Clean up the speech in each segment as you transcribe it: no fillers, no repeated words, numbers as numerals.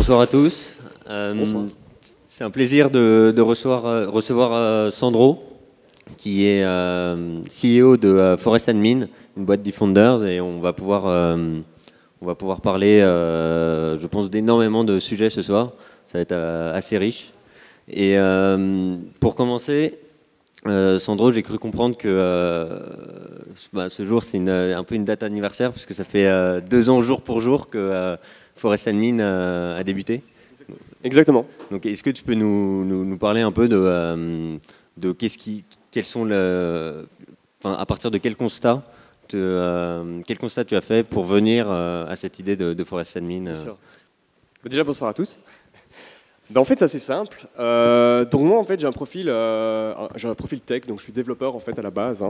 Bonsoir à tous. Bonsoir. C'est un plaisir de recevoir Sandro, qui est CEO de Forest Admin, une boîte d'e-founders, et on va pouvoir parler, je pense, d'énormément de sujets ce soir. Ça va être assez riche. Et pour commencer, Sandro, j'ai cru comprendre que ce jour, c'est un peu une date anniversaire, puisque ça fait 2 ans jour pour jour que Forest Admin a débuté. Exactement. Donc, est-ce que tu peux nous parler un peu de quels sont à partir de quel constat tu as fait pour venir à cette idée de Forest Admin Bien sûr. Déjà, bonsoir à tous. En fait, c'est assez simple. Donc moi, en fait, j'ai un profil tech, donc je suis développeur en fait à la base.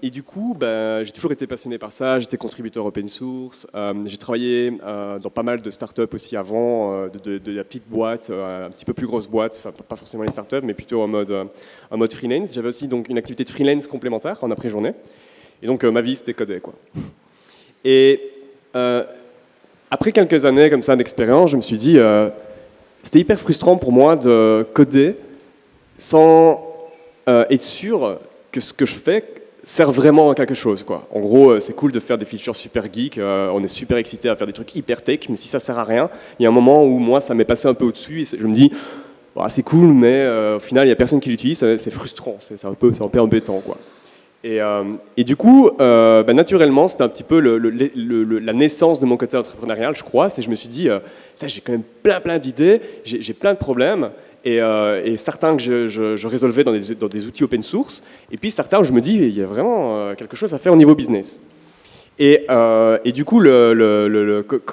Et du coup, j'ai toujours été passionné par ça. J'étais contributeur open source. J'ai travaillé dans pas mal de startups aussi avant, de la petite boîte, un petit peu plus grosse boîte, enfin pas forcément les startups, mais plutôt en mode freelance. J'avais aussi donc une activité de freelance complémentaire en après-journée. Et donc ma vie, c'était coder, quoi. Et après quelques années comme ça d'expérience, je me suis dit, c'était hyper frustrant pour moi de coder sans être sûr que ce que je fais sert vraiment à quelque chose, quoi. En gros, c'est cool de faire des features super geek, on est super excité à faire des trucs hyper tech, mais si ça sert à rien, il y a un moment où moi, ça m'est passé un peu au-dessus et je me dis, bah, c'est cool, mais au final, il n'y a personne qui l'utilise, c'est frustrant, c'est un peu embêtant, quoi. Et du coup, naturellement, c'était un petit peu la naissance de mon côté entrepreneurial, je crois. Je me suis dit, j'ai quand même plein d'idées, j'ai plein de problèmes, et certains que je résolvais dans des outils open source, et puis certains où je me dis, il y a vraiment quelque chose à faire au niveau business. Et du coup,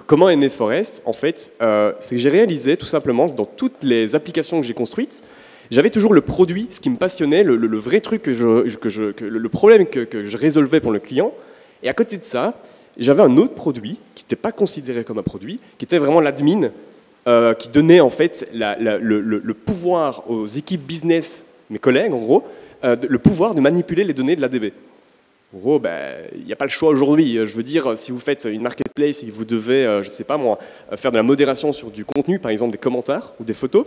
comment est né Forest? En fait, c'est que j'ai réalisé tout simplement que dans toutes les applications que j'ai construites, j'avais toujours le produit, ce qui me passionnait, le vrai truc, le problème que je résolvais pour le client. Et à côté de ça, j'avais un autre produit qui n'était pas considéré comme un produit, qui était vraiment l'admin, qui donnait en fait le pouvoir aux équipes business, mes collègues en gros, le pouvoir de manipuler les données de l'ADB. En gros, il n'y a pas le choix aujourd'hui. Je veux dire, si vous faites une marketplace et que vous devez, je ne sais pas moi, faire de la modération sur du contenu, par exemple des commentaires ou des photos,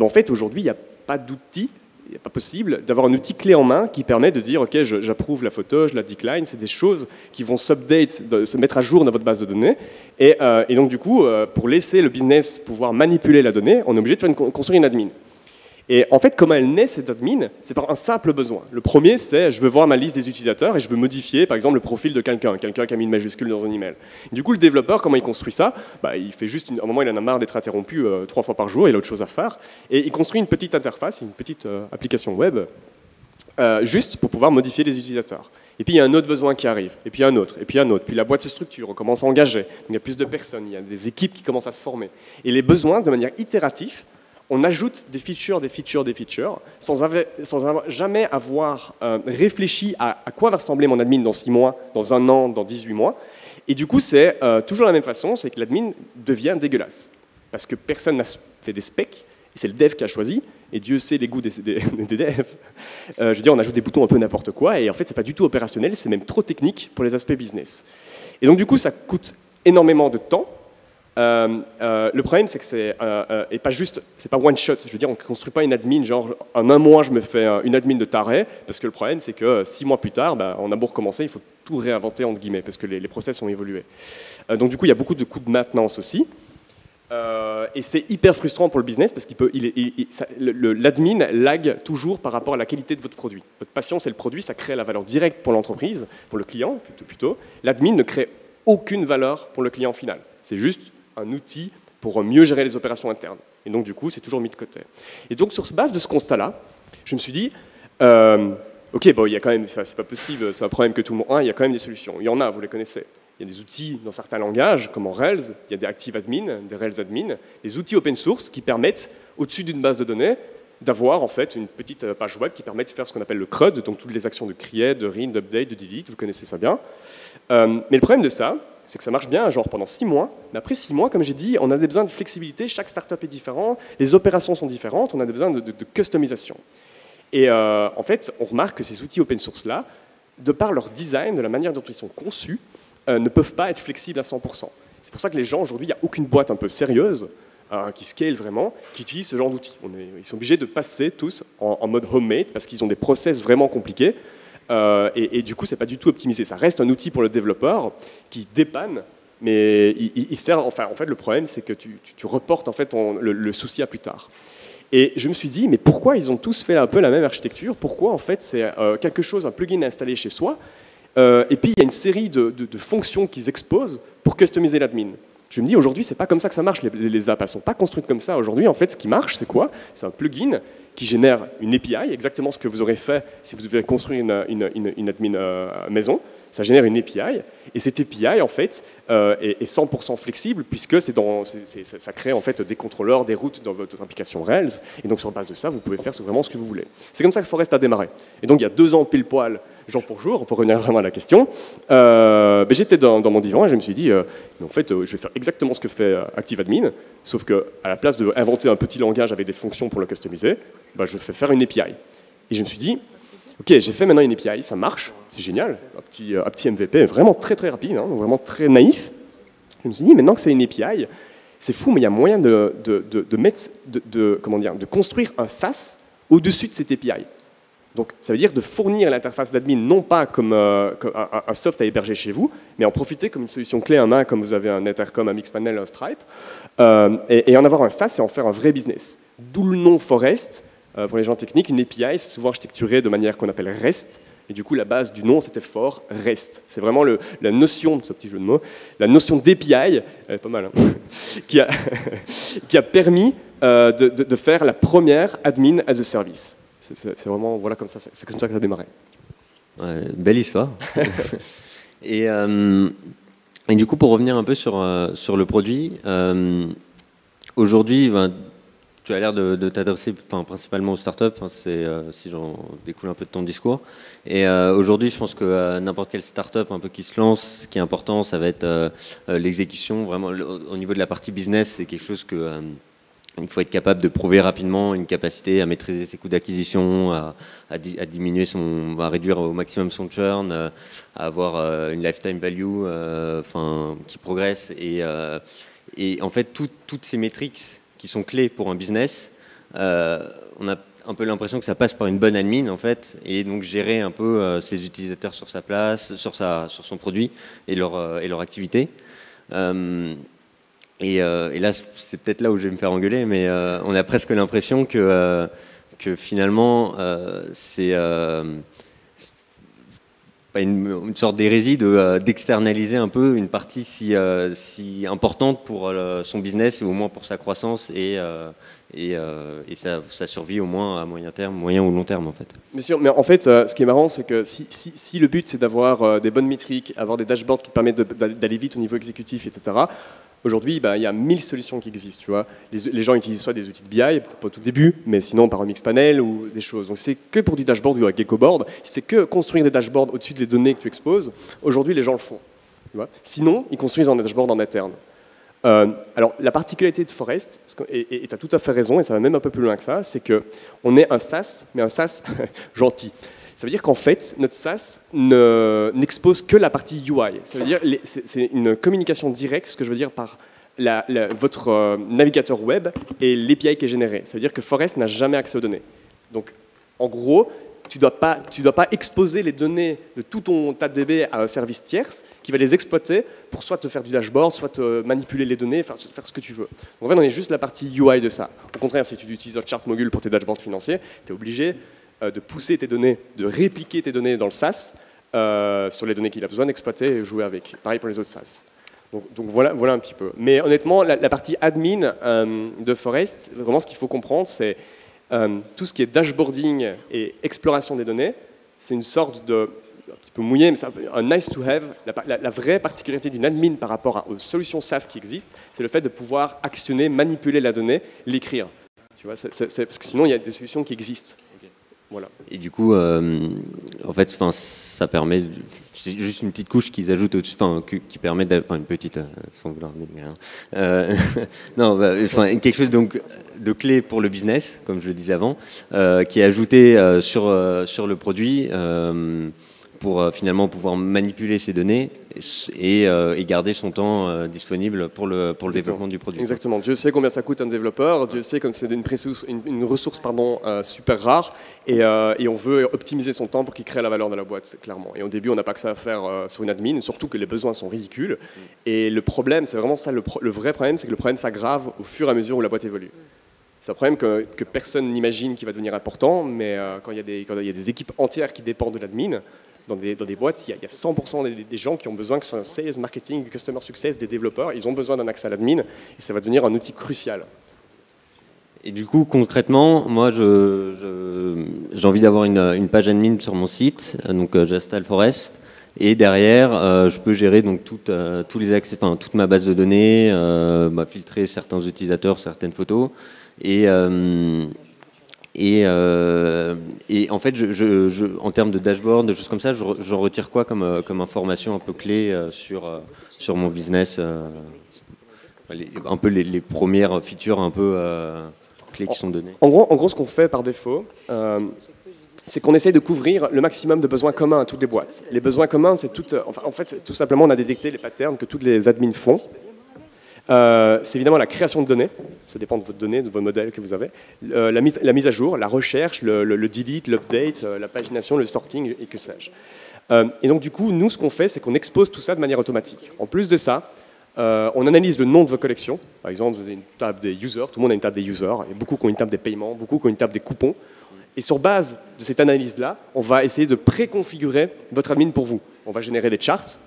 en fait aujourd'hui, il n'y a pas d'outil, il n'est pas possible d'avoir un outil clé en main qui permet de dire ok, j'approuve la photo, je la decline. C'est des choses qui vont se mettre à jour dans votre base de données. Et donc du coup, pour laisser le business pouvoir manipuler la donnée, on est obligé de construire une admin. Et en fait, comment elle naît cette admin? C'est par un simple besoin. Le premier, c'est je veux voir ma liste des utilisateurs et je veux modifier, par exemple, le profil de quelqu'un qui a mis une majuscule dans un email. Du coup, le développeur, comment il construit ça? Il fait juste, à un moment, il en a marre d'être interrompu 3 fois par jour, il a autre chose à faire, et il construit une petite interface, une petite application web, juste pour pouvoir modifier les utilisateurs. Et puis il y a un autre besoin qui arrive, et puis un autre, et puis un autre. Puis la boîte se structure, on commence à engager. Donc, il y a plus de personnes, il y a des équipes qui commencent à se former. Et les besoins, de manière itérative, on ajoute des features, sans jamais avoir réfléchi à quoi va ressembler mon admin dans 6 mois, dans 1 an, dans 18 mois. Et du coup, c'est toujours la même façon, c'est que l'admin devient dégueulasse. Parce que personne n'a fait des specs, et c'est le dev qui a choisi, et Dieu sait les goûts des devs. Je veux dire, on ajoute des boutons un peu n'importe quoi, et en fait, c'est pas du tout opérationnel, c'est même trop technique pour les aspects business. Et donc, du coup, ça coûte énormément de temps. Le problème, c'est que c'est pas one shot. Je veux dire, on ne construit pas une admin, genre en 1 mois, je me fais une admin de taré, parce que le problème, c'est que 6 mois plus tard, on a beau recommencer, il faut tout réinventer, entre guillemets, parce que les process ont évolué. Donc du coup, il y a beaucoup de coûts de maintenance aussi. Et c'est hyper frustrant pour le business, parce que l'admin lag toujours par rapport à la qualité de votre produit. Votre passion, c'est le produit, ça crée la valeur directe pour l'entreprise, pour le client, plutôt. L'admin ne crée aucune valeur pour le client final. C'est juste un outil pour mieux gérer les opérations internes. Et donc, du coup, c'est toujours mis de côté. Et donc, sur base de ce constat-là, je me suis dit, ok, il y a quand même, c'est pas possible, c'est un problème que tout le monde a, il y a quand même des solutions. Il y en a, vous les connaissez. Il y a des outils dans certains langages, comme en Rails, il y a des Active Admin, des Rails Admin, des outils open source qui permettent, au-dessus d'une base de données, d'avoir en fait une petite page web qui permet de faire ce qu'on appelle le CRUD, donc toutes les actions de create, de read, d'update, de delete, vous connaissez ça bien. Mais le problème de ça, c'est que ça marche bien, genre pendant 6 mois, mais après 6 mois, comme j'ai dit, on a des besoins de flexibilité, chaque startup est différent, les opérations sont différentes, on a des besoins de customisation. Et en fait, on remarque que ces outils open source-là, de par leur design, de la manière dont ils sont conçus, ne peuvent pas être flexibles à 100%. C'est pour ça que les gens, aujourd'hui, il n'y a aucune boîte un peu sérieuse qui scale vraiment, qui utilise ce genre d'outils. Ils sont obligés de passer tous en mode homemade parce qu'ils ont des process vraiment compliqués. Et du coup, c'est pas du tout optimisé. Ça reste un outil pour le développeur qui dépanne, mais il sert. Enfin, en fait, le problème, c'est que tu reportes en fait le souci à plus tard. Et je me suis dit, mais pourquoi ils ont tous fait un peu la même architecture? Pourquoi en fait c'est quelque chose, un plugin installé chez soi, et puis il y a une série de fonctions qu'ils exposent pour customiser l'admin. Je me dis, aujourd'hui, c'est pas comme ça que ça marche, les apps, elles sont pas construites comme ça. Aujourd'hui, en fait, ce qui marche, c'est quoi? C'est un plugin qui génère une API, exactement ce que vous aurez fait si vous devez construire une admin maison. Ça génère une API, et cette API, en fait, est 100% flexible, puisque ça crée en fait des contrôleurs, des routes dans votre application Rails, et donc sur base de ça, vous pouvez faire vraiment ce que vous voulez. C'est comme ça que Forest a démarré. Et donc, il y a 2 ans pile poil, jour pour jour, pour revenir vraiment à la question, j'étais dans mon divan et je me suis dit, mais en fait, je vais faire exactement ce que fait ActiveAdmin, sauf qu'à la place d'inventer un petit langage avec des fonctions pour le customiser, je fais faire une API. Et je me suis dit, ok, j'ai fait maintenant une API, ça marche, c'est génial, un petit MVP vraiment très très rapide, hein, vraiment très naïf. Je me suis dit, maintenant que c'est une API, c'est fou, mais il y a moyen de construire un SaaS au-dessus de cette API. Donc, ça veut dire de fournir l'interface d'admin non pas comme un soft à héberger chez vous, mais en profiter comme une solution clé en main, comme vous avez un Ethercom, un Mixpanel, un Stripe, et en avoir un SaaS et en faire un vrai business. D'où le nom Forest. Pour les gens techniques, une API, c'est souvent architecturé de manière qu'on appelle REST, et du coup, la base du nom, c'était fort, REST. C'est vraiment la notion, ce petit jeu de mots, la notion d'API, pas mal, hein, qui a permis de faire la première admin as a service. C'est vraiment, voilà, c'est comme ça que ça a démarré. Ouais, belle histoire. et du coup, pour revenir un peu sur le produit, aujourd'hui, tu as l'air de t'adresser principalement aux startups, si j'en découle un peu de ton discours. Et aujourd'hui, je pense que n'importe quelle startup un peu qui se lance, ce qui est important, ça va être l'exécution. Vraiment, au niveau de la partie business, c'est quelque chose que il faut être capable de prouver rapidement une capacité à maîtriser ses coûts d'acquisition, à diminuer à réduire au maximum son churn, à avoir une lifetime value qui progresse. Et en fait, toutes ces métriques qui sont clés pour un business, on a un peu l'impression que ça passe par une bonne admin en fait, et donc gérer un peu ses utilisateurs sur sa place, sur son produit et leur activité. Et là, c'est peut-être là où je vais me faire engueuler, mais on a presque l'impression que finalement c'est une sorte d'hérésie d'externaliser un peu une partie si importante pour son business, ou au moins pour sa croissance et sa survie au moins à moyen ou long terme en fait. Bien sûr, mais en fait, ce qui est marrant, c'est que si le but c'est d'avoir des bonnes métriques, avoir des dashboards qui te permettent d'aller vite au niveau exécutif, etc., aujourd'hui, il y a 1000 solutions qui existent. Tu vois. Les gens utilisent soit des outils de BI, peut-être pas au tout début, mais sinon par un Mixpanel ou des choses. Donc c'est que pour du dashboard ou un Geckoboard. C'est que construire des dashboards au-dessus des données que tu exposes. Aujourd'hui, les gens le font. Tu vois. Sinon, ils construisent un dashboard en interne. Alors, la particularité de Forest, et tu as tout à fait raison, et ça va même un peu plus loin que ça, c'est qu'on est un SaaS, mais un SaaS gentil. Ça veut dire qu'en fait, notre SaaS n'expose que la partie UI. Ça veut dire c'est une communication directe, ce que je veux dire par votre navigateur web et l'API qui est générée. Ça veut dire que Forest n'a jamais accès aux données. Donc, en gros, tu dois pas exposer les données de tout ton TADB à un service tierce qui va les exploiter pour soit te faire du dashboard, soit te manipuler les données, faire ce que tu veux. Donc, en fait, on est juste la partie UI de ça. Au contraire, si tu utilises un chart module pour tes dashboards financiers, tu es obligé de pousser tes données, de répliquer tes données dans le SaaS sur les données qu'il a besoin d'exploiter et jouer avec. Pareil pour les autres SaaS. Donc voilà un petit peu. Mais honnêtement, la partie admin de Forest, vraiment ce qu'il faut comprendre, c'est tout ce qui est dashboarding et exploration des données. C'est une sorte de, un petit peu mouillé, mais c'est un nice to have. La vraie particularité d'une admin par rapport aux solutions SaaS qui existent, c'est le fait de pouvoir actionner, manipuler la donnée, l'écrire. Tu vois, parce que sinon, il y a des solutions qui existent. Voilà. Et du coup, en fait, ça permet, c'est juste une petite couche qu'ils ajoutent au-dessus, qui permet une petite, sans vouloir dire, non, quelque chose donc de clé pour le business, comme je le disais avant, qui est ajouté sur le produit pour finalement pouvoir manipuler ces données et garder son temps disponible pour le développement du produit. Exactement. Dieu sait combien ça coûte un développeur, Dieu sait comme c'est une ressource super rare, et on veut optimiser son temps pour qu'il crée la valeur de la boîte, clairement. Et au début, on n'a pas que ça à faire sur une admin, surtout que les besoins sont ridicules. Et le problème, c'est vraiment ça, le vrai problème, c'est que le problème s'aggrave au fur et à mesure où la boîte évolue. C'est un problème que personne n'imagine qui va devenir important, mais quand il y a des équipes entières qui dépendent de l'admin, dans des boîtes, il y a 100% des gens qui ont besoin, que ce soit un sales, marketing, customer success, des développeurs, ils ont besoin d'un accès à l'admin, et ça va devenir un outil crucial. Et du coup, concrètement, moi, j'ai envie d'avoir une page admin sur mon site, donc j'installe Forest, et derrière, je peux gérer donc tous les accès, enfin toute ma base de données, filtrer certains utilisateurs, certaines photos. Et en fait, en termes de dashboard, de choses comme ça, je retire quoi comme information un peu clé sur mon business, un peu les premières features un peu clés qui sont données. En gros, ce qu'on fait par défaut, c'est qu'on essaye de couvrir le maximum de besoins communs à toutes les boîtes. Les besoins communs, c'est tout simplement, on a détecté les patterns que toutes les admins font. C'est évidemment la création de données, ça dépend de votre donnée, de vos modèles que vous avez, la mise à jour, la recherche, le delete, l'update, la pagination, le sorting et que sais-je. Et donc du coup, nous ce qu'on fait, c'est qu'on expose tout ça de manière automatique. En plus de ça, on analyse le nom de vos collections. Par exemple, vous avez une table des users, tout le monde a une table des users, et beaucoup qui ont une table des paiements, beaucoup qui ont une table des coupons. Et sur base de cette analyse-là, on va essayer de préconfigurer votre admin pour vous. On va générer des charts,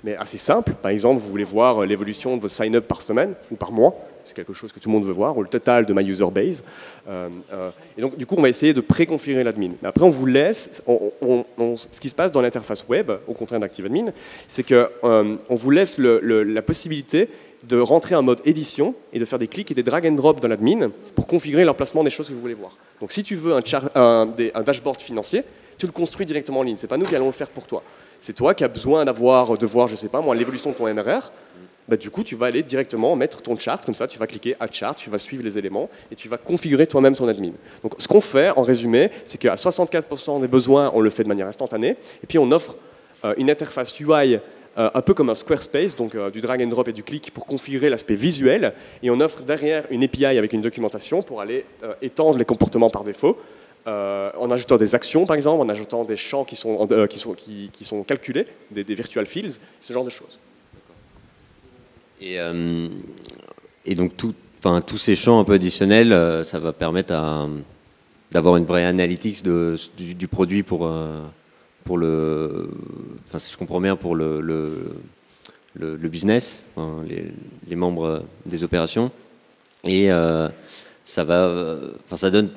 mais assez simples. Par exemple, vous voulez voir l'évolution de vos sign-up par semaine ou par mois. C'est quelque chose que tout le monde veut voir, ou le total de ma user base. Et donc, du coup, on va essayer de préconfigurer l'admin. Après, on vous laisse, ce qui se passe dans l'interface web, au contraire d'ActiveAdmin, c'est qu'on vous laisse la possibilité de rentrer en mode édition et de faire des clics et des drag and drop dans l'admin pour configurer l'emplacement des choses que vous voulez voir. Donc, si tu veux un dashboard financier, tu le construis directement en ligne. Ce n'est pas nous qui allons le faire pour toi. C'est toi qui as besoin de voir, je ne sais pas moi, l'évolution de ton MRR. Du coup, tu vas aller directement mettre ton chart, comme ça, tu vas cliquer Add Chart, tu vas suivre les éléments et tu vas configurer toi-même ton admin. Donc, ce qu'on fait, en résumé, c'est qu'à 64% des besoins, on le fait de manière instantanée, et puis on offre une interface UI un peu comme un Squarespace, donc du drag and drop et du clic pour configurer l'aspect visuel, et on offre derrière une API avec une documentation pour aller étendre les comportements par défaut, en ajoutant des actions, par exemple, en ajoutant des champs qui sont calculés, des virtual fields, ce genre de choses. Et donc tous ces champs un peu additionnels, ça va permettre d'avoir une vraie analytics du produit pour si je comprends bien, pour le business, les membres des opérations. Et ça donne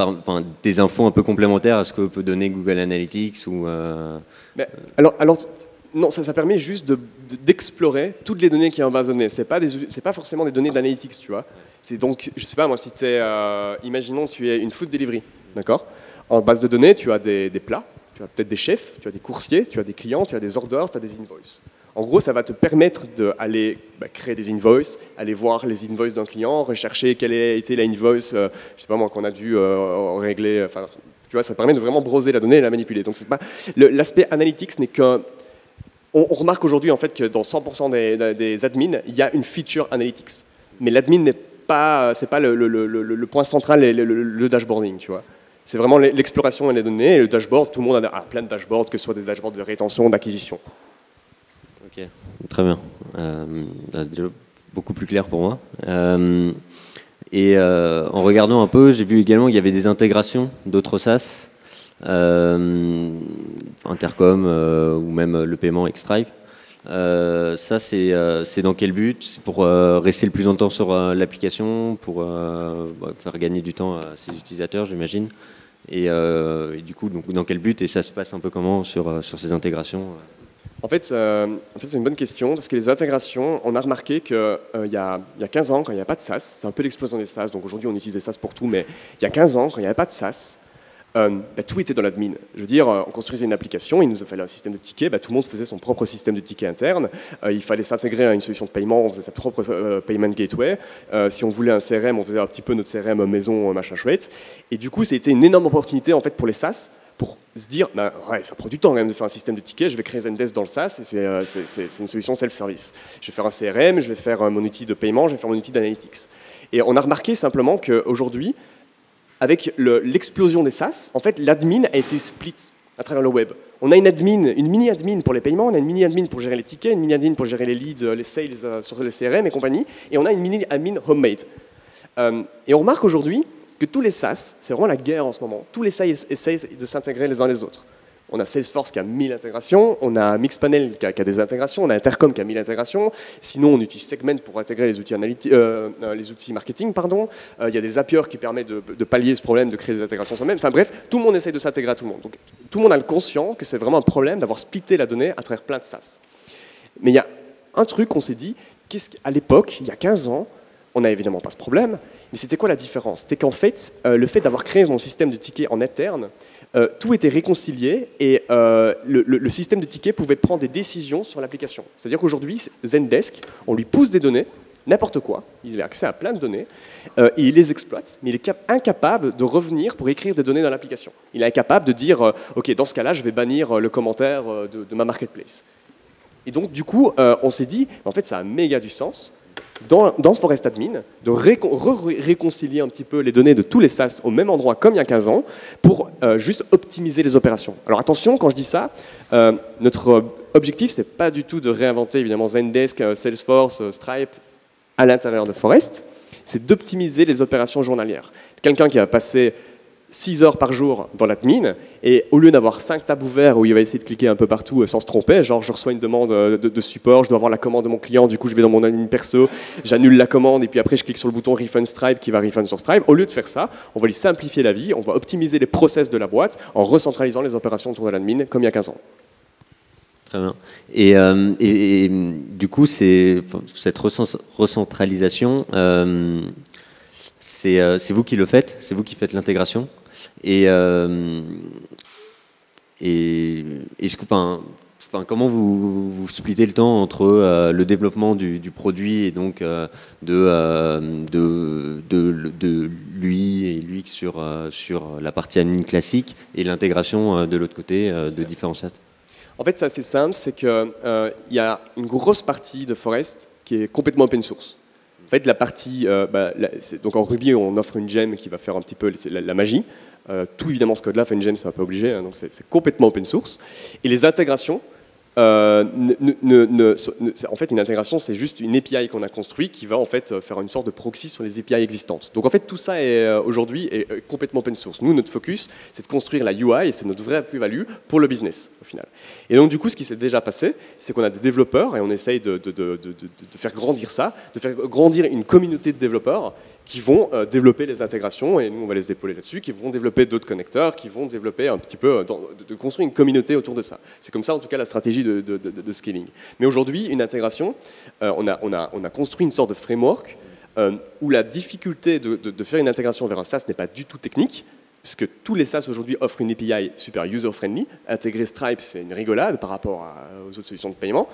des infos un peu complémentaires à ce que peut donner Google Analytics ou. Alors, non, ça permet juste d'explorer toutes les données qui sont en base de données. C'est pas forcément des données d'analytics, tu vois. C'est donc, je sais pas moi, si tu es, imaginons tu es une food delivery, d'accord. En base de données, tu as des plats, tu as peut-être des chefs, tu as des coursiers, tu as des clients, tu as des orders, tu as des invoices. En gros, ça va te permettre d'aller créer des invoices, aller voir les invoices d'un client, rechercher quelle a été la invoice, je sais pas moi, qu'on a dû régler. Enfin, tu vois, ça permet de vraiment browser la donnée et la manipuler. Donc, c'est pas l'aspect analytics n'est qu'un. On remarque aujourd'hui en fait que dans 100% des admins, il y a une feature analytics, mais l'admin c'est pas le point central, le dashboarding, tu vois. C'est vraiment l'exploration des données et le dashboard. Tout le monde a plein de dashboards, que ce soit des dashboards de rétention, d'acquisition. Ok, très bien. C'est déjà beaucoup plus clair pour moi. Et en regardant un peu, j'ai vu également qu'il y avait des intégrations d'autres SaaS, Intercom ou même le paiement avec Stripe. Ça, c'est dans quel but? C'est pour rester le plus longtemps sur l'application, pour faire gagner du temps à ses utilisateurs, j'imagine. Et du coup, donc, dans quel but? Et ça se passe un peu comment sur ces intégrations? En fait, c'est une bonne question, parce que les intégrations, on a remarqué qu'il y a 15 ans, quand il n'y a pas de SaaS, c'est un peu l'explosion des SaaS, donc aujourd'hui on utilise des SaaS pour tout, mais il y a 15 ans, quand il n'y avait pas de SaaS, tout était dans l'admin. Je veux dire, on construisait une application, il nous a fallu un système de tickets, tout le monde faisait son propre système de tickets interne, il fallait s'intégrer à une solution de paiement, on faisait sa propre payment gateway, si on voulait un CRM, on faisait un petit peu notre CRM maison, machin chouette, et du coup, c'était une énorme opportunité en fait pour les SaaS, pour se dire, bah, ouais, ça prend du temps quand même de faire un système de tickets, je vais créer Zendesk dans le SaaS, et c'est une solution self-service. Je vais faire un CRM, je vais faire mon outil de paiement, je vais faire mon outil d'analytics. Et on a remarqué simplement qu'aujourd'hui, avec l'explosion des SaaS, en fait, l'admin a été split à travers le web. On a une mini-admin pour les paiements, on a une mini-admin pour gérer les tickets, une mini-admin pour gérer les leads, les sales sur les CRM et compagnie, et on a une mini-admin homemade. Et on remarque aujourd'hui que tous les SaaS, c'est vraiment la guerre en ce moment, tous les SaaS essayent de s'intégrer les uns les autres. On a Salesforce qui a 1000 intégrations, on a Mixpanel qui a des intégrations, on a Intercom qui a 1000 intégrations. Sinon, on utilise Segment pour intégrer les outils, les outils marketing. Il y a des Zapier qui permettent de pallier ce problème, de créer des intégrations soi-même. Enfin bref, tout le monde essaye de s'intégrer à tout le monde. Donc, tout le monde a le conscient que c'est vraiment un problème d'avoir splitté la donnée à travers plein de SaaS. Mais il y a un truc qu'on s'est dit, à l'époque, il y a 15 ans, on n'a évidemment pas ce problème, mais c'était quoi la différence? C'était qu'en fait, le fait d'avoir créé mon système de tickets en interne, tout était réconcilié et le système de tickets pouvait prendre des décisions sur l'application. C'est-à-dire qu'aujourd'hui, Zendesk, on lui pousse des données, n'importe quoi, il a accès à plein de données, et il les exploite, mais il est incapable de revenir pour écrire des données dans l'application. Il est incapable de dire, OK, dans ce cas-là, je vais bannir le commentaire de ma marketplace. Et donc, du coup, on s'est dit, en fait, ça a méga du sens, dans Forest Admin, de réconcilier un petit peu les données de tous les SaaS au même endroit comme il y a 15 ans pour juste optimiser les opérations. Alors attention, quand je dis ça, notre objectif, c'est pas du tout de réinventer évidemment Zendesk, Salesforce, Stripe à l'intérieur de Forest, c'est d'optimiser les opérations journalières. Quelqu'un qui va passer 6 heures par jour dans l'admin, et au lieu d'avoir 5 tabs ouverts où il va essayer de cliquer un peu partout sans se tromper, genre je reçois une demande de support, je dois avoir la commande de mon client, du coup je vais dans mon admin perso, j'annule la commande et puis après je clique sur le bouton Refund Stripe qui va refund sur Stripe. Au lieu de faire ça, on va lui simplifier la vie, on va optimiser les process de la boîte en recentralisant les opérations autour de l'admin comme il y a 15 ans. Très bien. Et du coup, cette recentralisation, c'est vous qui le faites, c'est vous qui faites l'intégration. Comment vous splittez le temps entre le développement du produit et donc de lui et lui sur la partie admin classique et l'intégration de l'autre côté de différents SaaS? En fait, c'est assez simple, c'est qu'il y a une grosse partie de Forest qui est complètement open source. En fait, la partie, donc en Ruby, on offre une gem qui va faire un petit peu la magie. Tout évidemment, ce code-là fait une gem, ça va pas obligé, hein, donc c'est complètement open source. Et les intégrations, en fait, une intégration, c'est juste une API qu'on a construite qui va en fait faire une sorte de proxy sur les API existantes. Donc en fait, tout ça est aujourd'hui est complètement open source. Nous, notre focus, c'est de construire la UI et c'est notre vraie plus-value pour le business au final. Et donc du coup, ce qui s'est déjà passé, c'est qu'on a des développeurs et on essaye de faire grandir ça, de faire grandir une communauté de développeurs qui vont développer les intégrations, et nous on va les épauler là-dessus, qui vont développer d'autres connecteurs, qui vont développer un petit peu, de construire une communauté autour de ça. C'est comme ça en tout cas la stratégie de scaling. Mais aujourd'hui, une intégration, on a construit une sorte de framework où la difficulté de faire une intégration vers un SaaS n'est pas du tout technique, puisque tous les SaaS aujourd'hui offrent une API super user-friendly. Intégrer Stripe, c'est une rigolade par rapport aux autres solutions de paiement.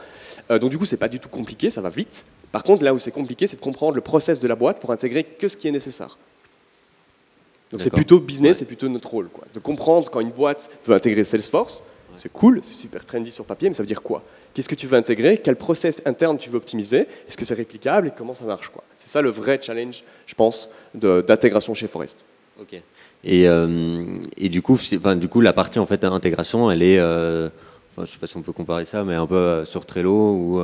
Donc du coup, c'est pas du tout compliqué, ça va vite. Par contre, là où c'est compliqué, c'est de comprendre le process de la boîte pour intégrer que ce qui est nécessaire. Donc c'est plutôt business, c'est plutôt notre rôle, quoi. De comprendre quand une boîte veut intégrer Salesforce, c'est cool, c'est super trendy sur papier, mais ça veut dire quoi? Qu'est-ce que tu veux intégrer? Quel process interne tu veux optimiser? Est-ce que c'est réplicable et comment ça marche, quoi? C'est ça le vrai challenge, je pense, d'intégration chez Forest. Ok. Et du coup, la partie en fait intégration, elle est, je ne sais pas si on peut comparer ça, mais un peu sur Trello où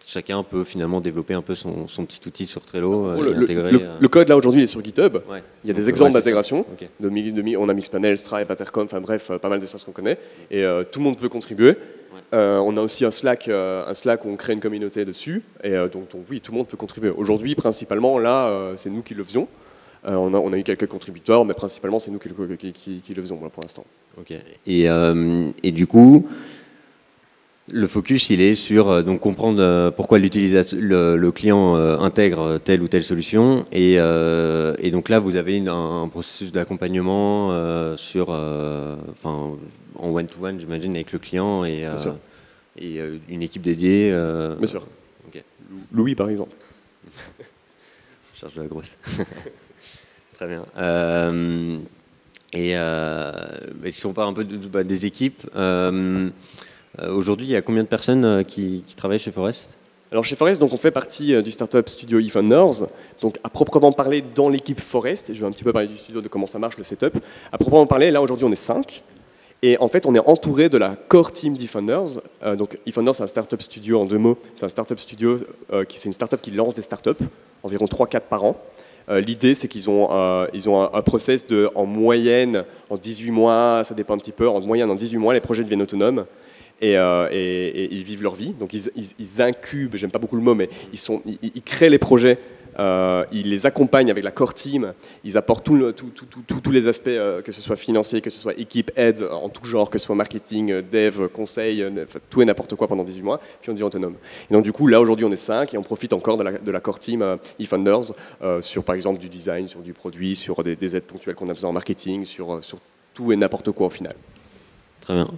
chacun peut finalement développer un peu son petit outil sur Trello et intégrer. Le code là aujourd'hui est sur GitHub. Ouais. Il y a des exemples d'intégration. Okay. On a Mixpanel, Stripe, Intercom, enfin bref, pas mal de SaaS qu'on connaît. Et tout le monde peut contribuer. Ouais. On a aussi un Slack où on crée une communauté dessus. Et donc oui, tout le monde peut contribuer. Aujourd'hui, principalement, là, c'est nous qui le faisions. On a eu quelques contributeurs, mais principalement, c'est nous qui le faisons pour l'instant. Ok. Et du coup, le focus, il est sur donc comprendre pourquoi le client intègre telle ou telle solution. Et donc là, vous avez un processus d'accompagnement en one-to-one, j'imagine, avec le client et une équipe dédiée. Bien sûr. Okay. Louis, par exemple. Charge de la grosse. Très bien. Et si on parle un peu des équipes, aujourd'hui, il y a combien de personnes qui travaillent chez Forest? Alors chez Forest, donc on fait partie du startup studio eFounders. Donc à proprement parler dans l'équipe Forest, et je vais un petit peu parler du studio, de comment ça marche le setup. À proprement parler, là aujourd'hui on est 5. Et en fait, on est entouré de la core team d'eFounders. Donc eFounders, c'est un startup studio en 2 mots. C'est un startup studio, c'est une startup qui lance des startups, environ 3-4 par an. L'idée, c'est qu'ils ont un process de, en moyenne, en 18 mois, ça dépend un petit peu, en moyenne, en 18 mois, les projets deviennent autonomes. Et ils vivent leur vie. Donc ils incubent, j'aime pas beaucoup le mot, mais ils créent les projets, ils les accompagnent avec la core team, ils apportent tous les aspects, que ce soit financier, que ce soit équipe, aide, en tout genre, que ce soit marketing, dev, conseil, tout et n'importe quoi pendant 18 mois, puis on devient autonome. Et donc du coup, là aujourd'hui on est 5 et on profite encore de la core team eFounders sur par exemple du design, sur du produit, sur des aides ponctuelles qu'on a besoin en marketing, sur tout et n'importe quoi au final. Très bien.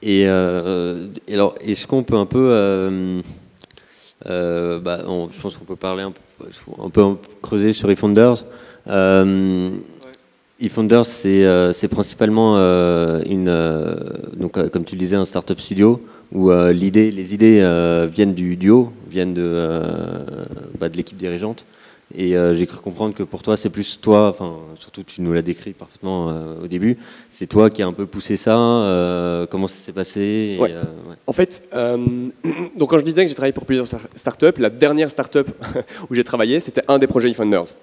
Et alors, est-ce qu'on peut un peu, je pense qu'on peut parler un peu creuser sur eFounders. eFounders, c'est principalement donc comme tu le disais, un startup studio où les idées viennent du duo, viennent de l'équipe dirigeante. Et j'ai cru comprendre que pour toi, c'est plus toi, enfin surtout tu nous l'as décrit parfaitement au début, c'est toi qui as un peu poussé ça, comment ça s'est passé Ouais. En fait, donc quand je disais que j'ai travaillé pour plusieurs startups, la dernière startup où j'ai travaillé, c'était un des projets eFounders.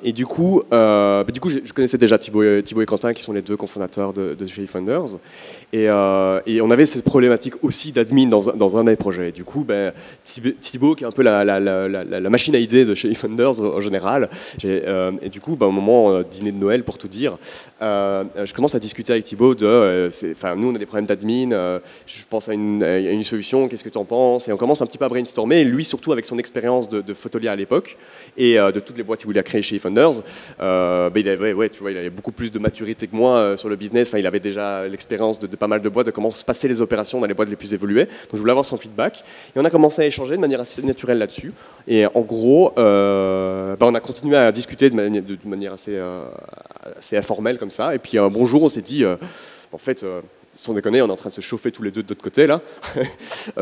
Et du coup, je connaissais déjà Thibaut et Quentin, qui sont les 2 cofondateurs de chez eFounders. Et on avait cette problématique aussi d'admin dans un des projets. Et du coup, Thibaut, qui est un peu la machine à idées de chez eFounders en général, et du coup, au moment dîner de Noël, pour tout dire, je commence à discuter avec Thibaut nous, on a des problèmes d'admin, je pense à une solution, qu'est-ce que tu en penses? Et on commence un petit peu à brainstormer, et lui, surtout avec son expérience de Fotolia à l'époque, et de toutes les boîtes qu'il voulait créé chez eFounders, il avait beaucoup plus de maturité que moi sur le business. Enfin, il avait déjà l'expérience de pas mal de boîtes, de comment se passer les opérations dans les boîtes les plus évoluées. Donc je voulais avoir son feedback. Et on a commencé à échanger de manière assez naturelle là-dessus. Et en gros, on a continué à discuter de manière assez informelle comme ça. Et puis un bon jour, on s'est dit, en fait, sans déconner, on est en train de se chauffer tous les 2 de l'autre côté là.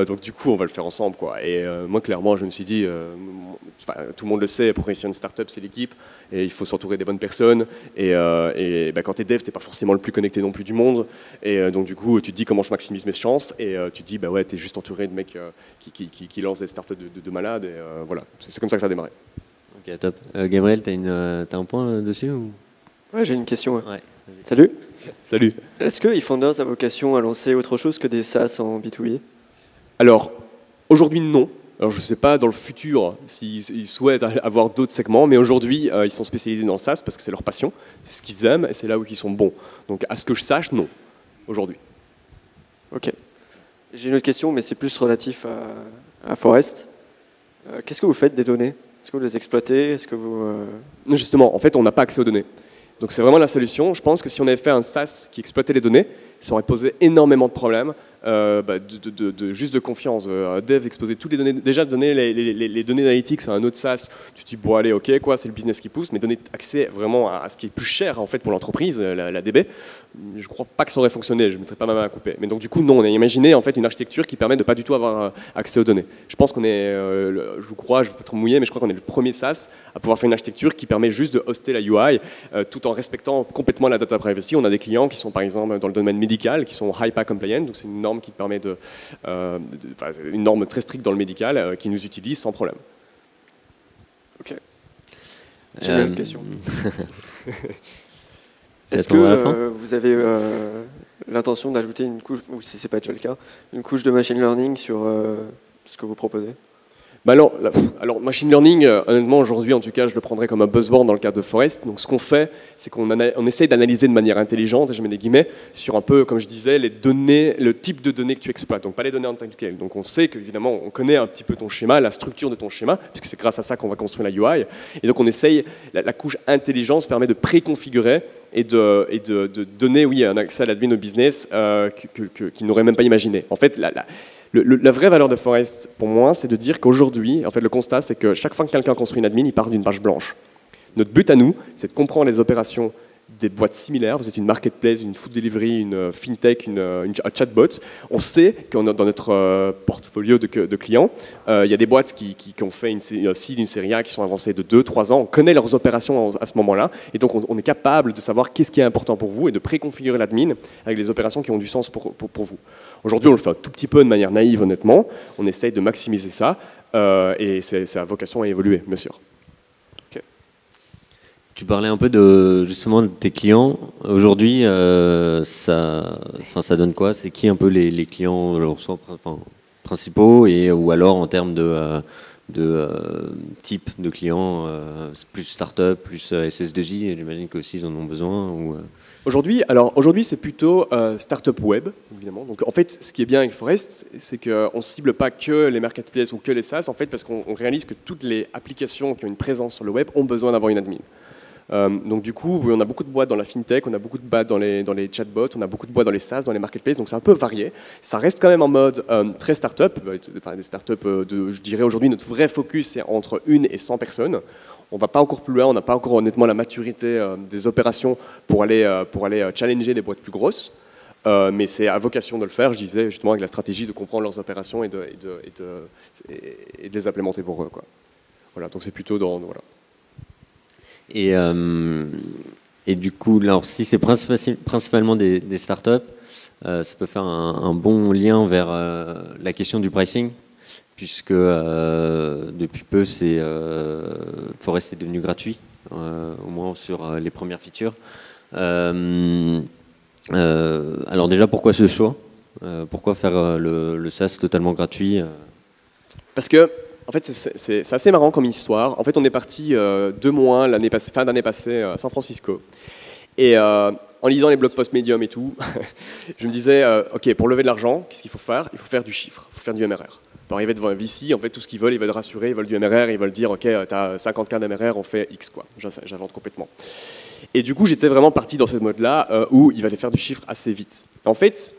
Donc du coup, on va le faire ensemble, quoi. Et moi, clairement, je me suis dit, tout le monde le sait, pour réussir une startup, c'est l'équipe, et il faut s'entourer des bonnes personnes. Et quand t'es dev, t'es pas forcément le plus connecté non plus du monde. Et donc du coup, tu te dis comment je maximise mes chances. Et tu te dis, t'es juste entouré de mecs qui lancent des startups de malades. Et voilà, c'est comme ça que ça a démarré. Ok, top. Gabriel, t'as un point dessus ou... Ouais, j'ai une question. Ouais. Salut. Salut. Est-ce que eFounders a vocation à lancer autre chose que des SaaS en B2B? Alors, aujourd'hui, non. Alors, je ne sais pas dans le futur s'ils souhaitent avoir d'autres segments, mais aujourd'hui, ils sont spécialisés dans le SaaS parce que c'est leur passion, c'est ce qu'ils aiment et c'est là où ils sont bons. Donc, à ce que je sache, non, aujourd'hui. Ok. J'ai une autre question, mais c'est plus relatif à Forest. Qu'est-ce que vous faites des données? Est-ce que vous les exploitez? Est-ce que vous... Justement, en fait, on n'a pas accès aux données. Donc c'est vraiment la solution. Je pense que si on avait fait un SaaS qui exploitait les données, ça aurait posé énormément de problèmes, juste de confiance. Un dev exposer toutes les données, déjà donner les données d'analytics à un autre SaaS, tu te dis bon allez ok quoi, c'est le business qui pousse, mais donner accès vraiment à ce qui est plus cher en fait pour l'entreprise, la DB, je crois pas que ça aurait fonctionné, je ne mettrais pas ma main à couper. Mais donc du coup non, on a imaginé en fait une architecture qui permet de pas du tout avoir accès aux données. Je pense qu'on est, je crois, je vais pas trop mouiller, mais je crois qu'on est le premier SaaS à pouvoir faire une architecture qui permet juste de hoster la UI tout en respectant complètement la data privacy. On a des clients qui sont par exemple dans le domaine médical, qui sont HIPAA compliant, donc c'est une norme qui permet une norme très stricte dans le médical qui nous utilise sans problème. Ok. J'ai une question. Est-ce Attends, à la fin. que vous avez l'intention d'ajouter une couche, ou si ce n'est pas déjà le cas, une couche de machine learning sur ce que vous proposez? Alors, machine learning, honnêtement, aujourd'hui, en tout cas, je le prendrais comme un buzzword dans le cadre de Forest. Donc, ce qu'on fait, c'est qu'on essaye d'analyser de manière intelligente, et je mets des guillemets, sur un peu, comme je disais, les données, le type de données que tu exploites. Donc, pas les données en tant que telles. Donc, on sait qu'évidemment, on connaît un petit peu ton schéma, la structure de ton schéma, puisque c'est grâce à ça qu'on va construire la UI. Et donc, on essaye, la couche intelligence permet de préconfigurer et de donner, oui, un accès à l'admin au business qu'ils n'auraient même pas imaginé. En fait, la vraie valeur de Forest, pour moi, c'est de dire qu'aujourd'hui, en fait, le constat, c'est que chaque fois que quelqu'un construit une admin, il part d'une page blanche. Notre but à nous, c'est de comprendre les opérations des boîtes similaires. Vous êtes une marketplace, une food delivery, une fintech, un chatbot. On sait dans notre portfolio de clients, il y a des boîtes qui ont fait une seed, une série A, qui sont avancées de 2-3 ans. On connaît leurs opérations à ce moment-là. Et donc, on est capable de savoir qu'est-ce qui est important pour vous et de préconfigurer l'admin avec les opérations qui ont du sens pour vous. Aujourd'hui, on le fait un tout petit peu de manière naïve, honnêtement. On essaye de maximiser ça. Et ça a vocation à évoluer, bien sûr. Tu parlais un peu justement de tes clients. Aujourd'hui, ça donne quoi? C'est qui un peu les clients principaux ou alors en termes de type de clients, plus start-up, plus SS2J, j'imagine qu'aussi ils en ont besoin Aujourd'hui, c'est plutôt start-up web, évidemment. Donc, en fait, ce qui est bien avec Forest, c'est qu'on ne cible pas que les marketplaces ou que les SaaS, en fait, parce qu'on réalise que toutes les applications qui ont une présence sur le web ont besoin d'avoir une admin. Donc du coup, oui, on a beaucoup de boîtes dans la fintech, on a beaucoup de boîtes dans les chatbots, on a beaucoup de boîtes dans les SaaS, dans les marketplaces, donc c'est un peu varié. Ça reste quand même en mode très start-up, des start-up je dirais aujourd'hui notre vrai focus c'est entre 1 et 100 personnes. On ne va pas encore plus loin, on n'a pas encore honnêtement la maturité des opérations pour aller challenger des boîtes plus grosses. Mais c'est à vocation de le faire, je disais justement avec la stratégie de comprendre leurs opérations et de les implémenter pour eux, quoi. Voilà, donc c'est plutôt dans... Voilà. Et du coup, alors, si c'est principalement des startups, ça peut faire un bon lien vers la question du pricing, puisque depuis peu, Forest est devenu gratuit, au moins sur les premières features. Alors déjà, pourquoi ce choix? Pourquoi faire le SaaS totalement gratuit? Parce que en fait, c'est assez marrant comme histoire. En fait, on est parti 2 mois fin d'année passée à San Francisco. Et en lisant les blog posts Medium et tout, je me disais, OK, pour lever de l'argent, qu'est-ce qu'il faut faire? Il faut faire du chiffre, il faut faire du MRR. Pour arriver devant un VC, en fait, tout ce qu'ils veulent, ils veulent rassurer, ils veulent du MRR, ils veulent dire, OK, tu as 50K d'MRR, on fait X, quoi. J'invente complètement. Et du coup, j'étais vraiment parti dans ce mode-là où il fallait faire du chiffre assez vite. En fait,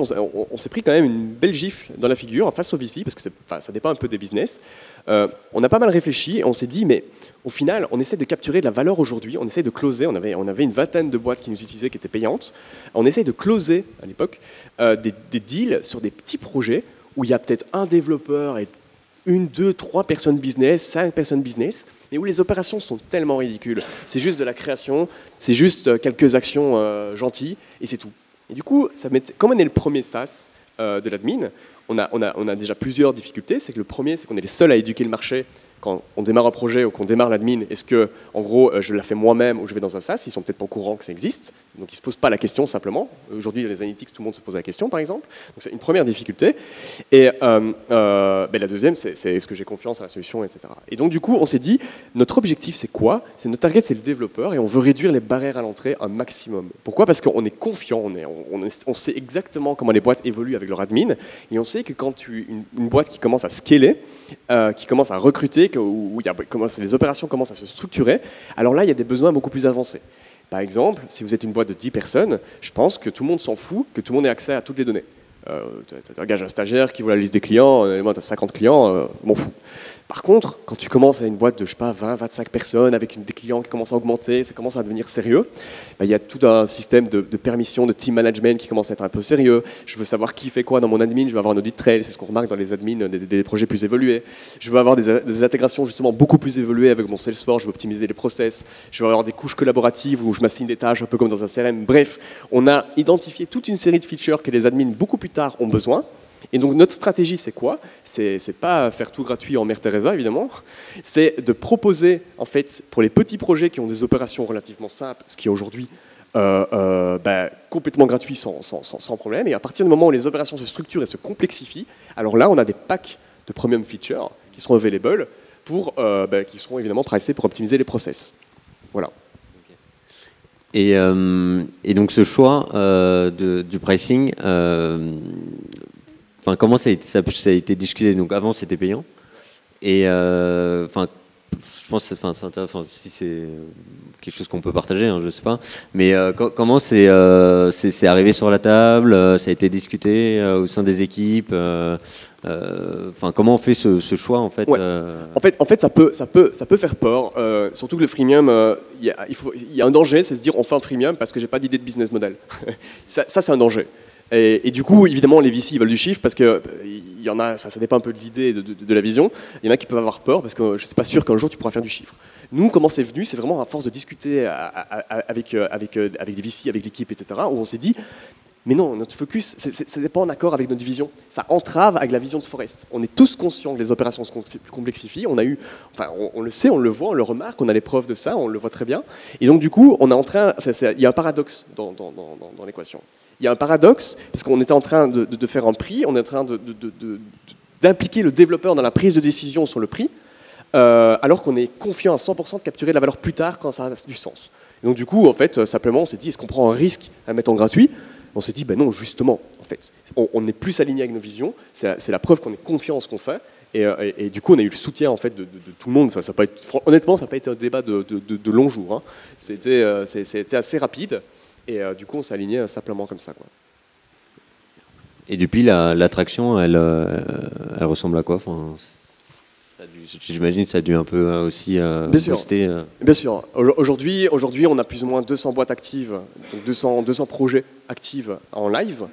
on s'est pris quand même une belle gifle dans la figure face au VC, parce que ça dépend un peu des business. On a pas mal réfléchi et on s'est dit, mais au final, on essaie de capturer de la valeur aujourd'hui, on essaie de closer, on avait une vingtaine de boîtes qui nous utilisaient, qui étaient payantes. On essaie de closer, à l'époque, des deals sur des petits projets où il y a peut-être un développeur et 1, 2, 3 personnes business, 5 personnes business, mais où les opérations sont tellement ridicules. C'est juste de la création, c'est juste quelques actions gentilles, et c'est tout. Et du coup, comme on est le premier SaaS de l'admin, on a déjà plusieurs difficultés. C'est que le premier, c'est qu'on est les seuls à éduquer le marché quand on démarre un projet ou qu'on démarre l'admin. Est-ce que, en gros, je la fais moi-même ou je vais dans un SaaS? Ils sont peut-être pas au courant que ça existe, donc ils se posent pas la question simplement. Aujourd'hui, les analytics, tout le monde se pose la question, par exemple. Donc c'est une première difficulté. Et la deuxième, c'est est-ce que j'ai confiance à la solution, etc. Et donc du coup, on s'est dit, notre objectif, c'est quoi? Notre target, c'est le développeur, et on veut réduire les barrières à l'entrée un maximum. Pourquoi? Parce qu'on est confiant, on sait exactement comment les boîtes évoluent avec leur admin, et on sait que quand une boîte qui commence à scaler, qui commence à recruter, où les opérations commencent à se structurer, alors là, il y a des besoins beaucoup plus avancés. Par exemple, si vous êtes une boîte de 10 personnes, je pense que tout le monde s'en fout que tout le monde ait accès à toutes les données. Tu engages un stagiaire qui voit la liste des clients, moi tu as 50 clients, m'en fous. Par contre, quand tu commences à une boîte de, je sais pas, 20, 25 personnes, avec des clients qui commencent à augmenter, ça commence à devenir sérieux, il y a tout un système de permission, de team management qui commence à être un peu sérieux. Je veux savoir qui fait quoi dans mon admin, je veux avoir un audit trail, c'est ce qu'on remarque dans les admins des projets plus évolués. Je veux avoir des intégrations justement beaucoup plus évoluées avec mon Salesforce, je veux optimiser les process, je veux avoir des couches collaboratives où je m'assigne des tâches un peu comme dans un CRM. Bref, on a identifié toute une série de features que les admins beaucoup plus tard ont besoin. Et donc notre stratégie, c'est quoi? C'est pas faire tout gratuit en Mère Teresa, évidemment. C'est de proposer, en fait, pour les petits projets qui ont des opérations relativement simples, ce qui est aujourd'hui complètement gratuit sans problème. Et à partir du moment où les opérations se structurent et se complexifient, alors là, on a des packs de premium features qui seront available qui seront évidemment pricés pour optimiser les process. Voilà. Et donc ce choix du pricing, comment ça a été discuté? Donc avant c'était payant, et je pense que c'est intéressant, si c'est quelque chose qu'on peut partager, hein, je ne sais pas. Mais comment c'est arrivé sur la table, ça a été discuté au sein des équipes comment on fait ce choix en fait, ouais. En fait, ça peut faire peur, surtout que le freemium, il y a un danger, c'est se dire on fait un freemium parce que j'ai pas d'idée de business model. ça c'est un danger. Et du coup, évidemment, les VC ils veulent du chiffre parce que il y en a, ça dépend un peu de l'idée, de la vision. Il y en a qui peuvent avoir peur parce que je ne suis pas sûr qu'un jour tu pourras faire du chiffre. Nous, comment c'est venu, c'est vraiment à force de discuter avec des VC, avec l'équipe, etc., où on s'est dit, mais non, notre focus, ce n'est pas en accord avec notre vision. Ça entrave avec la vision de Forest. On est tous conscients que les opérations se complexifient. On le sait, on le voit, on le remarque, on a les preuves de ça, on le voit très bien. Et donc, du coup, il y a un paradoxe dans l'équation. Il y a un paradoxe, parce qu'on était en train de faire un prix, on est en train d'impliquer le développeur dans la prise de décision sur le prix, alors qu'on est confiant à 100% de capturer la valeur plus tard quand ça a du sens. Et donc, du coup, en fait, simplement, on s'est dit, est-ce qu'on prend un risque à mettre en gratuit ? On s'est dit, ben non, justement, en fait, on est plus aligné avec nos visions, c'est la preuve qu'on est confiant en ce qu'on fait, et du coup, on a eu le soutien en fait, de tout le monde. Enfin, honnêtement, ça n'a pas été un débat de longs jours, hein. C'était assez rapide, et du coup, on s'est aligné simplement comme ça, quoi. Et depuis, l'attraction, elle ressemble à quoi, enfin, j'imagine que ça a dû un peu aussi booster. Bien sûr. Aujourd'hui, on a plus ou moins 200 boîtes actives, donc 200 projets actifs en live.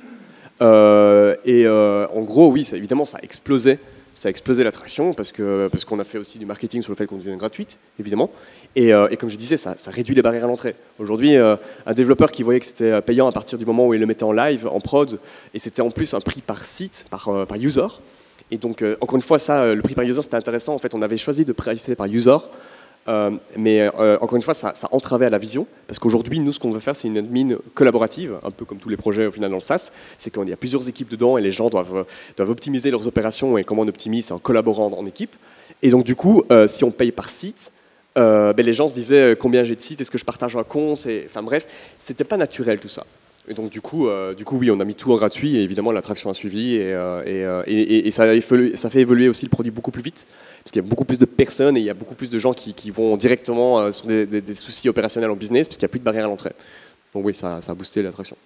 En gros, oui, évidemment, ça a explosé. Ça a explosé l'attraction parce qu'on a fait aussi du marketing sur le fait qu'on devienne gratuite, évidemment. Et comme je disais, ça réduit les barrières à l'entrée. Aujourd'hui, un développeur qui voyait que c'était payant à partir du moment où il le mettait en live, en prod, et c'était en plus un prix par site, par user. Et donc, encore une fois, le prix par user, c'était intéressant. En fait, on avait choisi de pricer par user, mais encore une fois, ça entravait à la vision, parce qu'aujourd'hui, nous, ce qu'on veut faire, c'est une admin collaborative, un peu comme tous les projets au final dans le SaaS, c'est qu'il y a plusieurs équipes dedans et les gens doivent optimiser leurs opérations, et comment on optimise, c'est en collaborant en équipe. Et donc, du coup, si on paye par site, les gens se disaient combien j'ai de sites, est-ce que je partage un compte, enfin bref, c'était pas naturel tout ça. Et donc du coup, oui, on a mis tout en gratuit, et évidemment l'attraction a suivi, et ça fait évoluer aussi le produit beaucoup plus vite, parce qu'il y a beaucoup plus de personnes et il y a beaucoup plus de gens qui vont directement sur des soucis opérationnels en business, parce qu'il n'y a plus de barrière à l'entrée. Donc oui, ça a boosté l'attraction.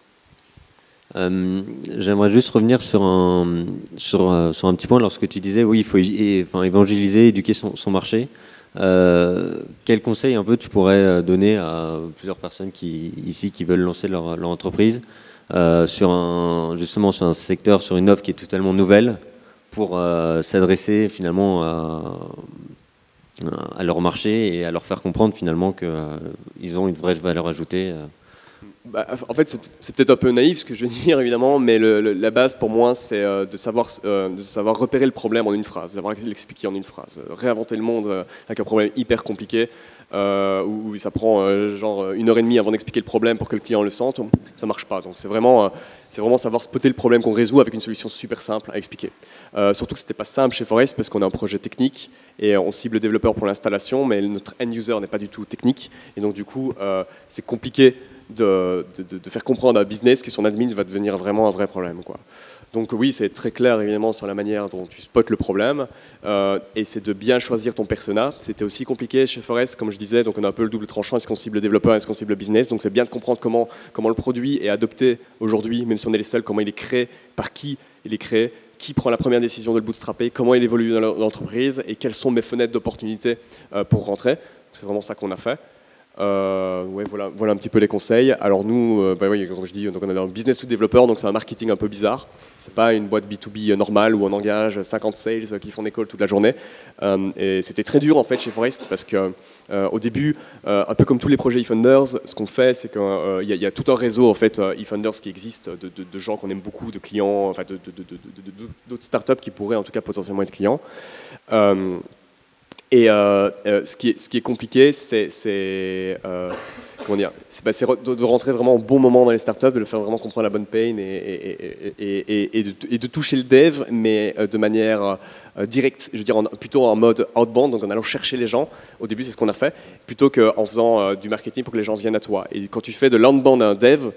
J'aimerais juste revenir sur un petit point, lorsque tu disais oui, il faut évangéliser, éduquer son marché. Quel conseil un peu tu pourrais donner à plusieurs personnes qui veulent lancer leur entreprise justement sur un secteur, sur une offre qui est totalement nouvelle, pour s'adresser finalement à leur marché et à leur faire comprendre finalement qu'ils ont une vraie valeur ajoutée. En fait, c'est peut-être un peu naïf ce que je veux dire, évidemment, mais la base pour moi, c'est de savoir repérer le problème en une phrase, d'avoir l'expliquer en une phrase. Réinventer le monde avec un problème hyper compliqué, où ça prend genre 1h30 avant d'expliquer le problème pour que le client le sente, ça marche pas. Donc c'est vraiment savoir spotter le problème qu'on résout avec une solution super simple à expliquer. Surtout que c'était pas simple chez Forest parce qu'on a un projet technique et on cible le développeur pour l'installation, mais notre end user n'est pas du tout technique, et donc du coup c'est compliqué de faire comprendre à un business que son admin va devenir vraiment un vrai problème, quoi. Donc oui, c'est très clair évidemment sur la manière dont tu spots le problème, et c'est de bien choisir ton persona. C'était aussi compliqué chez Forest, comme je disais, donc on a un peu le double tranchant, est-ce qu'on cible le développeur, est-ce qu'on cible le business, donc c'est bien de comprendre comment le produit est adopté aujourd'hui, même si on est les seuls, comment il est créé, par qui il est créé, qui prend la première décision de le bootstrapper, comment il évolue dans l'entreprise et quelles sont mes fenêtres d'opportunité pour rentrer. C'est vraiment ça qu'on a fait. Ouais, voilà un petit peu les conseils. Alors nous, oui, comme je dis, donc on est un business to développeur, donc c'est un marketing un peu bizarre. C'est pas une boîte B2B normale où on engage 50 sales qui font des calls toute la journée. Et c'était très dur en fait chez Forest parce que au début, un peu comme tous les projets eFounders, ce qu'on fait, c'est qu'il y a tout un réseau en fait eFounders qui existe, de gens qu'on aime beaucoup, de clients, enfin d'autres startups qui pourraient en tout cas potentiellement être clients. Et ce qui est compliqué, c'est de rentrer vraiment au bon moment dans les startups, de le faire vraiment comprendre la bonne pain et de toucher le dev, mais de manière directe, je veux dire plutôt en mode outbound, donc en allant chercher les gens. Au début, c'est ce qu'on a fait, plutôt qu'en faisant du marketing pour que les gens viennent à toi. Et quand tu fais de l'outbound à un dev,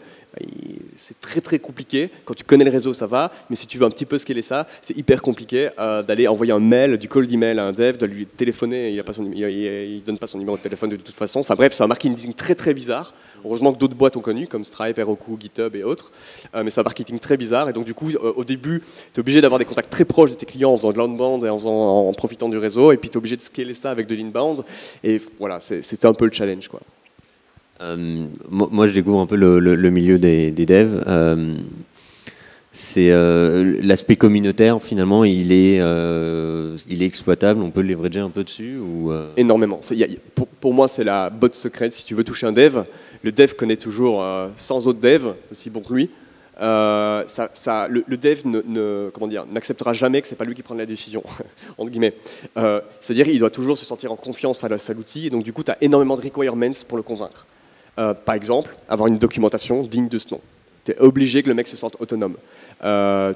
c'est très très compliqué. Quand tu connais le réseau, ça va, mais si tu veux un petit peu scaler ça, c'est hyper compliqué d'aller envoyer un mail, du cold email à un dev, de lui téléphoner, il donne pas son numéro de téléphone de toute façon. Enfin bref, c'est un marketing très très bizarre. Heureusement que d'autres boîtes ont connu, comme Stripe, Heroku, GitHub et autres, mais c'est un marketing très bizarre. Et donc du coup, au début, tu es obligé d'avoir des contacts très proches de tes clients en faisant de l'outbound et en profitant du réseau, et puis tu es obligé de scaler ça avec de l'inbound. Et voilà, c'était un peu le challenge, quoi. Moi, je découvre un peu le milieu des devs. C'est l'aspect communautaire, finalement, il est exploitable. On peut leverager un peu dessus ou Énormément. Pour moi, c'est la botte secrète. Si tu veux toucher un dev, le dev connaît toujours 100 autres devs aussi bons que lui. Le dev n'acceptera jamais que c'est pas lui qui prend la décision, entre guillemets. C'est-à-dire qu'il doit toujours se sentir en confiance face à l'outil. Et donc, du coup, tu as énormément de requirements pour le convaincre. Par exemple, avoir une documentation digne de ce nom. Tu es obligé que le mec se sente autonome.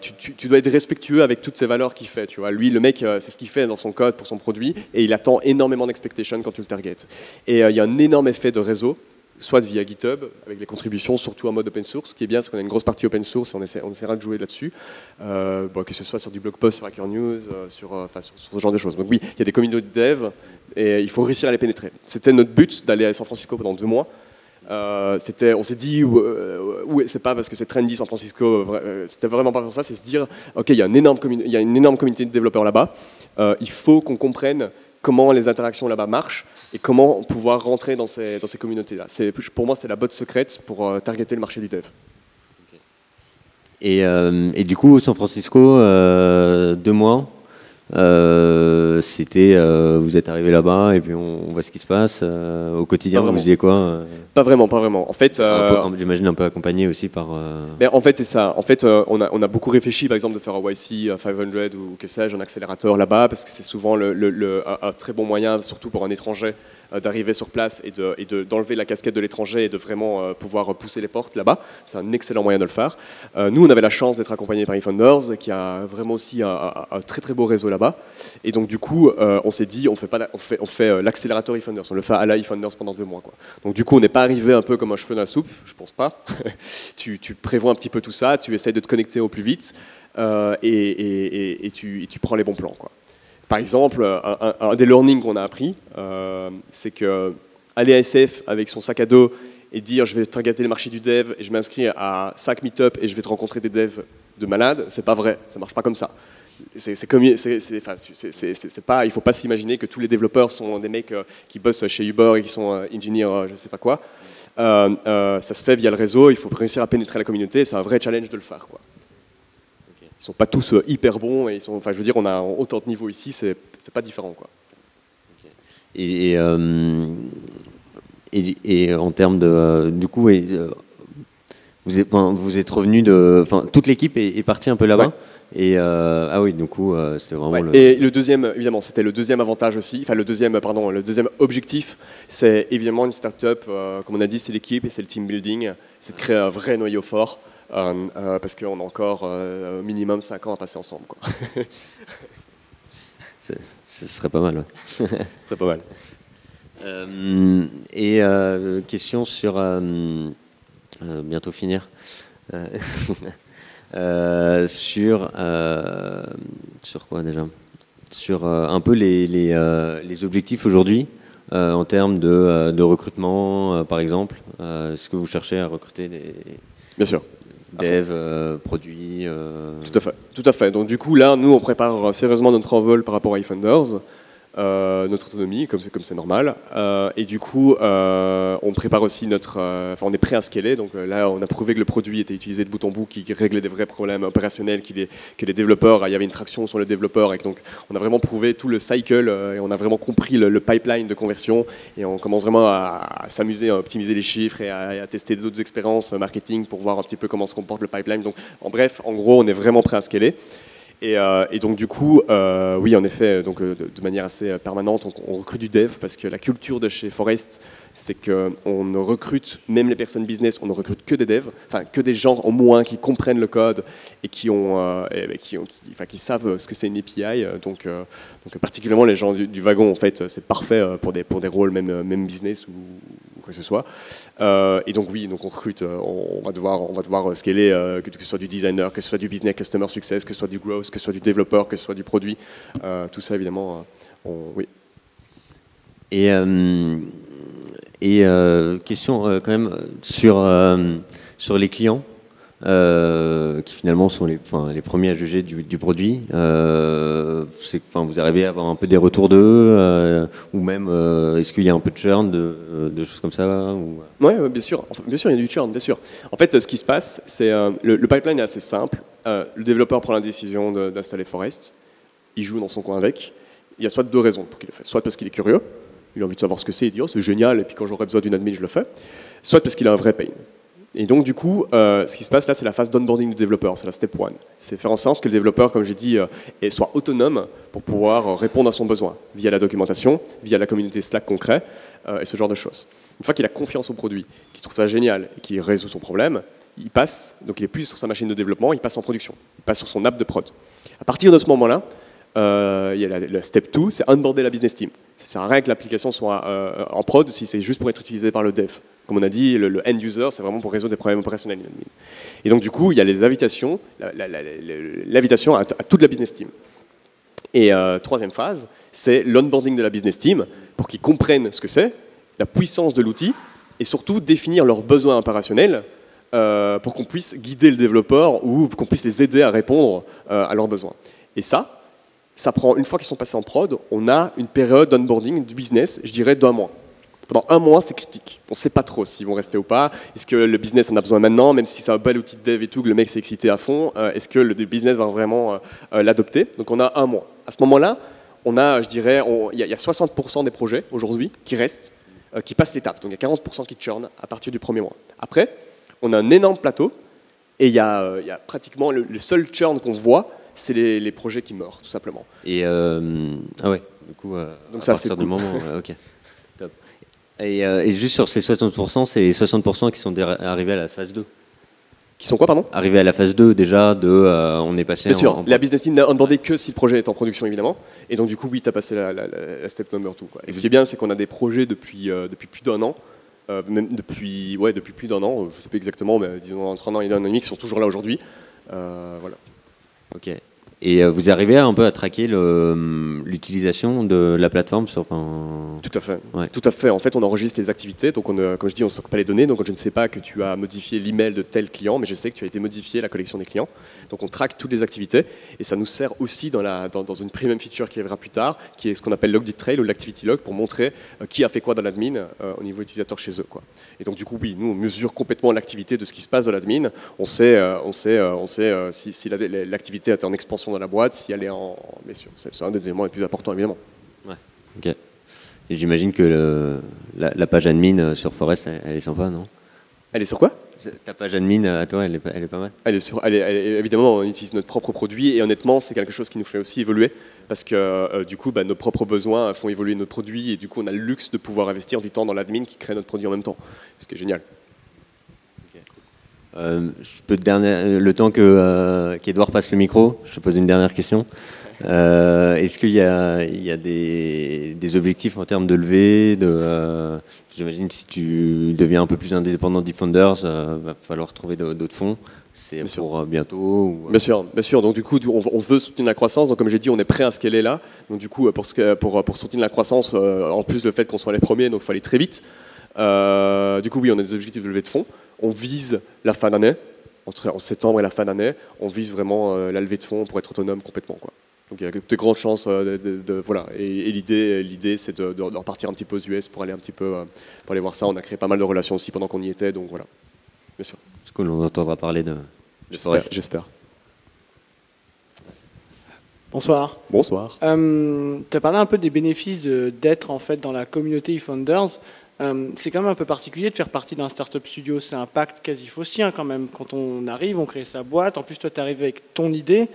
Tu dois être respectueux avec toutes ces valeurs qu'il fait. Tu vois. Lui, le mec, c'est ce qu'il fait dans son code pour son produit, et il attend énormément d'expectations quand tu le targetes. Et il y a un énorme effet de réseau, soit via GitHub, avec les contributions, surtout en mode open source. Ce qui est bien, c'est qu'on a une grosse partie open source, et on essaiera de jouer là-dessus, que ce soit sur du blog post, sur Hacker News, sur ce genre de choses. Donc oui, il y a des communautés de dev, et il faut réussir à les pénétrer. C'était notre but d'aller à San Francisco pendant 2 mois. On s'est dit, c'est pas parce que c'est trendy San Francisco, c'était vraiment pas pour ça, c'est se dire, ok, il y a une énorme communauté de développeurs là-bas, il faut qu'on comprenne comment les interactions là-bas marchent et comment pouvoir rentrer dans ces communautés-là. Pour moi, c'est la botte secrète pour targeter le marché du dev. Et du coup, San Francisco, 2 mois. Vous êtes arrivé là-bas et puis on voit ce qui se passe au quotidien. Vous faisiez quoi Pas vraiment. En fait, j'imagine un peu accompagné aussi par. Mais en fait, c'est ça. En fait, on a beaucoup réfléchi, par exemple, de faire un YC 500 ou que sais-je, un accélérateur là-bas, parce que c'est souvent un très bon moyen, surtout pour un étranger, d'arriver sur place et d'enlever la casquette de l'étranger et de vraiment pouvoir pousser les portes là-bas. C'est un excellent moyen de le faire. Nous, on avait la chance d'être accompagnés par eFounders, qui a vraiment aussi un très très beau réseau là-bas. Et donc du coup, on s'est dit, on fait l'accélérateur eFounders, on le fait à la eFounders pendant 2 mois, quoi. Donc du coup, on n'est pas arrivé un peu comme un cheveu dans la soupe, je pense pas. tu prévois un petit peu tout ça, tu essayes de te connecter au plus vite et tu prends les bons plans, quoi. Par exemple, un des learnings qu'on a appris, c'est que aller à SF avec son sac à dos et dire je vais targeter le marché du dev et je m'inscris à 5 meet-up et je vais te rencontrer des devs de malades, c'est pas vrai, ça marche pas comme ça. Il faut pas s'imaginer que tous les développeurs sont des mecs qui bossent chez Uber et qui sont ingénieurs, je sais pas quoi. Ça se fait via le réseau, il faut réussir à pénétrer la communauté, c'est un vrai challenge de le faire, quoi. Ils sont pas tous hyper bons, et je veux dire, on a autant de niveaux ici, c'est pas différent, quoi. Et en termes de, du coup, vous êtes revenu toute l'équipe est partie un peu là-bas. Ouais. Et ah oui, du coup, c'était vraiment. Ouais. Et le deuxième, évidemment, c'était le deuxième avantage aussi. Enfin, le deuxième objectif, c'est évidemment une start-up. Comme on a dit, c'est l'équipe et c'est le team building. C'est de créer un vrai noyau fort. Parce qu'on a encore minimum 5 ans à passer ensemble, quoi. Ce serait pas mal. Ouais. Ce serait pas mal. Question sur bientôt finir. Sur quoi déjà? Sur un peu les objectifs aujourd'hui en termes de recrutement, par exemple. Est-ce que vous cherchez à recruter des... Bien sûr. Dev, produits. Tout à fait. Donc du coup là, nous on prépare sérieusement notre envol par rapport à eFounders, notre autonomie, comme c'est normal. Et du coup, on prépare aussi on est prêt à scaler. Donc là, on a prouvé que le produit était utilisé de bout en bout, qui réglait des vrais problèmes opérationnels, que les développeurs, il y avait une traction sur les développeurs, et donc on a vraiment prouvé tout le cycle et on a vraiment compris le pipeline de conversion. Et on commence vraiment à s'amuser, à optimiser les chiffres et à tester d'autres expériences marketing pour voir un petit peu comment se comporte le pipeline. Donc en gros, on est vraiment prêt à scaler. Et donc du coup, oui, en effet, donc, de manière assez permanente, on recrute du dev parce que la culture de chez Forest, c'est qu'on ne recrute, même les personnes business, on ne recrute que des devs, enfin que des gens au moins qui comprennent le code et qui savent ce que c'est une API. Donc particulièrement les gens du wagon, en fait, c'est parfait pour des rôles même business ou quoi que ce soit. Et donc oui, donc on recrute, on va devoir scaler, que ce soit du designer, que ce soit du business customer success, que ce soit du growth, que ce soit du développeur, que ce soit du produit. Tout ça évidemment, oui. Et question quand même sur les clients. Qui finalement sont les premiers à juger du produit. Vous arrivez à avoir un peu des retours d'eux, ou même est-ce qu'il y a un peu de churn, de choses comme ça ou... Oui, bien sûr. Bien sûr, il y a du churn, bien sûr. En fait, ce qui se passe, c'est le pipeline est assez simple. Le développeur prend la décision d'installer Forest. Il joue dans son coin avec. Il y a soit deux raisons pour qu'il le fasse. Soit parce qu'il est curieux, il a envie de savoir ce que c'est, il dit oh, c'est génial, et puis quand j'aurai besoin d'une admin, je le fais. Soit parce qu'il a un vrai pain. Et donc, du coup, ce qui se passe là, c'est la phase d'onboarding du développeur, c'est la step 1. C'est faire en sorte que le développeur, comme j'ai dit, soit autonome pour pouvoir répondre à son besoin via la documentation, via la communauté Slack concret et ce genre de choses. Une fois qu'il a confiance au produit, qu'il trouve ça génial et qu'il résout son problème, il passe, donc il est plus sur sa machine de développement, il passe en production, il passe sur son app de prod. À partir de ce moment-là, il y a la step 2, c'est onboarder la business team. Ça ne sert à rien que l'application soit en prod si c'est juste pour être utilisé par le dev. Comme on a dit, le end user, c'est vraiment pour résoudre des problèmes opérationnels. Et donc, du coup, il y a les invitations, l'invitation à toute la business team. Et troisième phase, c'est l'onboarding de la business team pour qu'ils comprennent ce que c'est, la puissance de l'outil, et surtout définir leurs besoins opérationnels pour qu'on puisse guider le développeur ou qu'on puisse les aider à répondre à leurs besoins. Et ça prend, une fois qu'ils sont passés en prod, on a une période d'onboarding du business, je dirais d'1 mois. Pendant 1 mois, c'est critique. On ne sait pas trop s'ils vont rester ou pas. Est-ce que le business en a besoin maintenant, même si c'est un bel outil de dev et tout, que le mec s'est excité à fond, est-ce que le business va vraiment l'adopter? Donc on a 1 mois. À ce moment-là, on a, je dirais, il y a 60% des projets aujourd'hui qui restent, qui passent l'étape. Donc il y a 40% qui churn à partir du premier mois. Après, on a un énorme plateau et il y a pratiquement le seul churn qu'on voit, c'est les projets qui meurent, tout simplement. Et ah ouais, du coup, donc à ça, partir c'est du moment, ok. Top. Et juste sur ces 60%, c'est 60% qui sont arrivés à la phase 2. Qui sont quoi, pardon? Arrivés à la phase 2 déjà, on est passé Bien sûr, la business team n'a onboardé que si le projet est en production, évidemment. Et donc, du coup, oui, tu as passé la step number 2. Quoi. Et ce qui est bien, c'est qu'on a des projets depuis plus d'1 an. Même depuis plus d'1 an, je ne sais pas exactement, mais disons entre 1 an et 1 an et demi, qui sont toujours là aujourd'hui. Voilà. Ok. Et vous arrivez un peu à traquer l'utilisation de la plateforme sur... Tout à fait. Ouais. Tout à fait. En fait, on enregistre les activités. Donc, comme je dis, on ne stocke pas les données. Donc, je ne sais pas que tu as modifié l'email de tel client, mais je sais que tu as été modifié la collection des clients. Donc, on traque toutes les activités. Et ça nous sert aussi dans une premium feature qui arrivera plus tard, qui est ce qu'on appelle Log Trail ou l'activity log, pour montrer qui a fait quoi dans l'admin au niveau utilisateur chez eux. Quoi. Et donc, du coup, oui, nous, on mesure complètement l'activité de ce qui se passe dans l'admin. On sait si l'activité est en expansion dans la boîte, si elle est en... Bien sûr, c'est un des éléments les plus importants, évidemment. Ouais, ok. Et j'imagine que la page admin sur Forest, elle est sympa, non? Elle est sur quoi? Ta page admin à toi, elle est pas mal? Évidemment, on utilise notre propre produit et honnêtement, c'est quelque chose qui nous fait aussi évoluer parce que du coup, nos propres besoins font évoluer notre produit et du coup, on a le luxe de pouvoir investir du temps dans l'admin qui crée notre produit en même temps, ce qui est génial. Je peux le temps qu'Edouard passe le micro, je te pose une dernière question. Est-ce qu'il y a des objectifs en termes de levée j'imagine que si tu deviens un peu plus indépendant d'eFounders, va falloir trouver d'autres fonds. C'est pour bientôt Bien sûr. Donc du coup, on veut soutenir la croissance. Donc comme j'ai dit, on est prêt à scaler là. Donc du coup, pour soutenir la croissance, en plus le fait qu'on soit les premiers, donc il faut aller très vite. Du coup, oui, on a des objectifs de levée de fonds. On vise la fin d'année, en septembre et la fin d'année, on vise vraiment la levée de fonds pour être autonome complètement. Quoi. Donc il y a de grandes chances voilà. Et l'idée, c'est de repartir un petit peu aux US pour aller un petit peu pour aller voir ça. On a créé pas mal de relations aussi pendant qu'on y était, donc voilà. Bien sûr. C'est cool, on entendra parler de. J'espère. Bonsoir. Bonsoir. Tu as parlé un peu des bénéfices d'être en fait dans la communauté eFounders. C'est quand même un peu particulier de faire partie d'un startup studio. C'est un pacte quasi faussien quand même. Quand on arrive, on crée sa boîte. En plus, toi, tu arrives avec ton idée.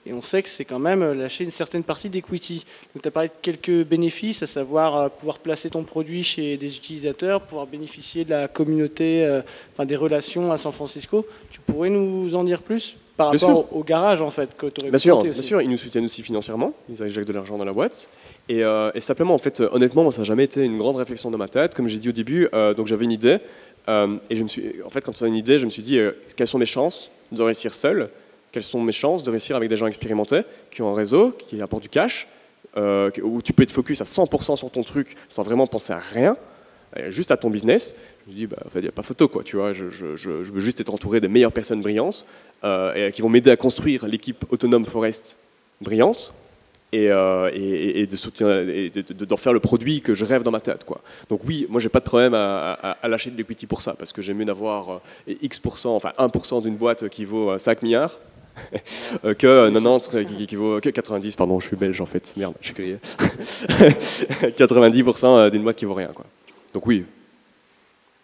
Et on sait que c'est quand même lâcher une certaine partie d'equity. Donc, tu as parlé de quelques bénéfices, à savoir pouvoir placer ton produit chez des utilisateurs, pouvoir bénéficier de la communauté, des relations à San Francisco. Tu pourrais nous en dire plus? par Bien rapport au garage en fait que tu aurais Bien pu sûr, monter bien aussi. sûr, ils nous soutiennent aussi financièrement, ils injectent de l'argent dans la boîte. Et simplement, en fait, honnêtement, moi, ça n'a jamais été une grande réflexion dans ma tête. Comme j'ai dit au début, donc j'avais une idée. Et en fait, quand on a une idée, je me suis dit, quelles sont mes chances de réussir seul? Quelles sont mes chances de réussir avec des gens expérimentés, qui ont un réseau, qui apportent du cash, où tu peux être focus à 100% sur ton truc sans vraiment penser à rien, juste à ton business. Je me dis, en fait, il n'y a pas photo, quoi, tu vois. Je veux juste être entouré des meilleures personnes brillantes et qui vont m'aider à construire l'équipe autonome Forest brillante et de soutenir, et d'en faire le produit que je rêve dans ma tête, quoi. Donc oui, moi, j'ai pas de problème à lâcher de l'equity pour ça, parce que j'aime mieux d'avoir X%, enfin 1% d'une boîte qui vaut 5 milliards que 90 qui vaut que 90, pardon, je suis belge en fait, merde, je suis grillé. 90% d'une boîte qui vaut rien, quoi. Donc oui,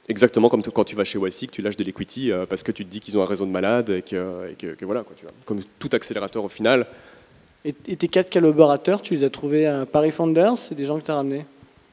exactement comme quand tu vas chez YC, que tu lâches de l'equity parce que tu te dis qu'ils ont un réseau de malades et que voilà, quoi, tu vois. Comme tout accélérateur au final. Et tes 4 collaborateurs, tu les as trouvés à Paris Founders, c'est des gens que tu as ramenés?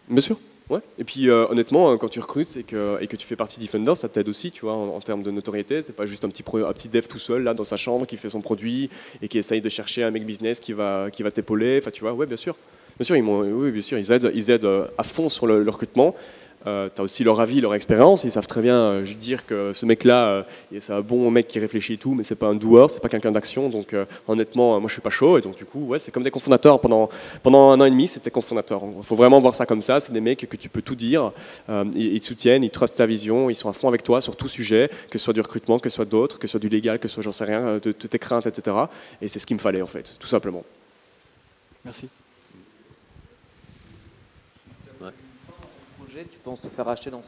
Bien sûr. Ouais. Et puis honnêtement, quand tu recrutes et que tu fais partie d'eFunders, ça t'aide aussi, tu vois, en termes de notoriété. C'est pas juste un petit dev tout seul là dans sa chambre qui fait son produit et qui essaye de chercher un mec business qui va t'épauler. Enfin, tu vois, ouais, bien sûr. Bien sûr, oui, bien sûr, ils aident à fond sur le recrutement. Tu as aussi leur avis, leur expérience. Ils savent très bien dire que ce mec-là, c'est un bon mec qui réfléchit et tout, mais c'est pas un doer, c'est pas quelqu'un d'action. Donc honnêtement, moi je suis pas chaud. Et donc du coup, ouais, c'est comme des cofondateurs. Pendant 1 an et demi, c'était cofondateurs. Il faut vraiment voir ça comme ça. C'est des mecs que tu peux tout dire. Ils te soutiennent, ils trustent ta vision, ils sont à fond avec toi sur tout sujet, que ce soit du recrutement, que ce soit d'autres, que ce soit du légal, que ce soit j'en sais rien, de tes craintes, etc. Et c'est ce qu'il me fallait en fait, tout simplement. Merci. Tu penses te faire racheter dans...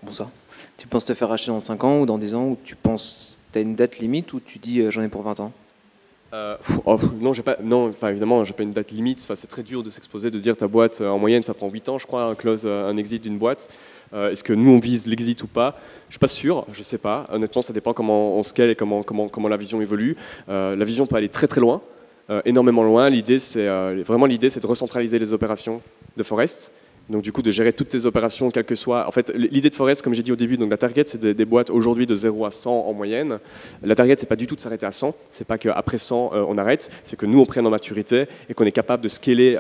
Bonsoir. Tu penses te faire racheter dans 5 ans ou dans 10 ans, ou tu penses tu as une date limite, ou tu dis j'en ai pour 20 ans? Non, évidemment, j'ai pas une date limite. Enfin, c'est très dur de s'exposer, de dire ta boîte, en moyenne, ça prend 8 ans, je crois, un exit d'une boîte. Est-ce que nous, on vise l'exit ou pas? Je suis pas sûr, je sais pas. Honnêtement, ça dépend comment on scale et comment la vision évolue. La vision peut aller très très loin, énormément loin. L'idée, c'est de recentraliser les opérations de Forest. Donc du coup, de gérer toutes tes opérations, quelles que soient... En fait, l'idée de Forest, comme j'ai dit au début, donc la target, c'est des boîtes aujourd'hui de 0 à 100 en moyenne. La target, c'est pas du tout de s'arrêter à 100. C'est pas qu'après 100, on arrête. C'est que nous, on prenne en maturité et qu'on est capable de scaler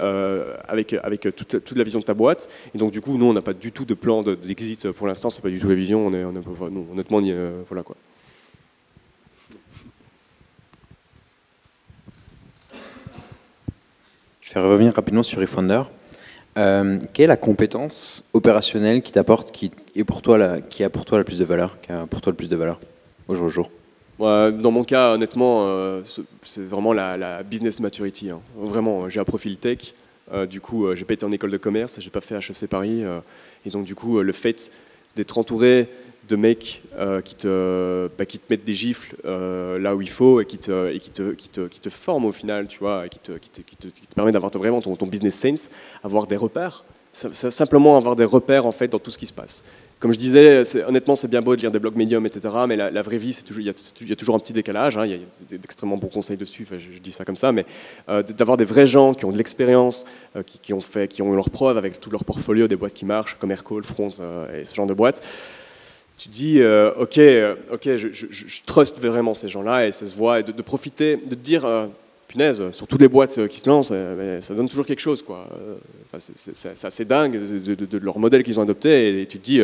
avec toute la vision de ta boîte. Et donc du coup, nous, on n'a pas du tout de plan d'exit pour l'instant. C'est pas du tout la vision. Nous, honnêtement, voilà quoi. Je vais revenir rapidement sur eFounder. Quelle est la compétence opérationnelle qui a pour toi la plus de valeur, qui a pour toi le plus de valeur au jour le jour? Dans mon cas, honnêtement, c'est vraiment la business maturity. Hein. Vraiment, j'ai un profil tech. Du coup, j'ai pas été en école de commerce, j'ai pas fait HEC Paris. Et donc, du coup, le fait d'être entouré de mecs qui te mettent des gifles là où il faut et qui te forment au final, tu vois, et qui te permet d'avoir vraiment ton business sense, avoir des repères, simplement avoir des repères en fait dans tout ce qui se passe. Comme je disais, honnêtement, c'est bien beau de lire des blogs médiums, etc. Mais la vraie vie, il y a toujours un petit décalage. Hein, il y a d'extrêmement bons conseils dessus. Enfin, je dis ça comme ça, mais d'avoir des vrais gens qui ont de l'expérience, qui ont eu leurs preuves avec tout leur portfolio, des boîtes qui marchent, comme Aircall, Front et ce genre de boîtes. Tu dis, ok, je trust vraiment ces gens-là et ça se voit, et de profiter, de te dire, punaise, sur toutes les boîtes qui se lancent, ça donne toujours quelque chose, quoi. C'est assez dingue de leur modèle qu'ils ont adopté et tu te dis,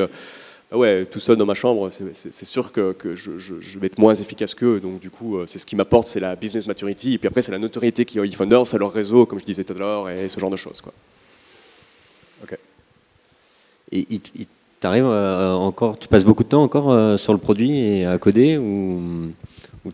ouais, tout seul dans ma chambre, c'est sûr que je vais être moins efficace qu'eux, donc du coup, c'est ce qui m'apporte, c'est la business maturity, et puis après, c'est la notoriété qu'ils ont eFounders, c'est leur réseau, comme je disais tout à l'heure, et ce genre de choses, quoi. Ok. Et tu passes beaucoup de temps encore sur le produit et à coder, ou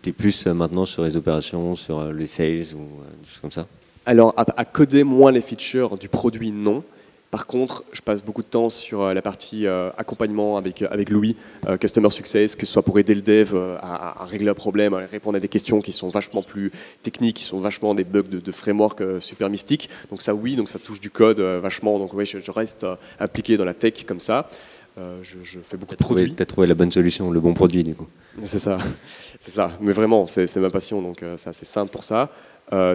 tu es plus maintenant sur les opérations, sur les sales ou des choses comme ça? Alors, à coder moins les features du produit, non. Par contre, je passe beaucoup de temps sur la partie accompagnement avec Louis, Customer Success, que ce soit pour aider le dev à régler un problème, à répondre à des questions qui sont vachement plus techniques, qui sont vachement des bugs de framework super mystiques. Donc ça, oui, donc ça touche du code vachement. Donc oui, je reste impliqué dans la tech comme ça. Je fais beaucoup de produits. Tu as trouvé la bonne solution, le bon produit, du coup. C'est ça. Mais vraiment, c'est ma passion, donc c'est assez simple pour ça.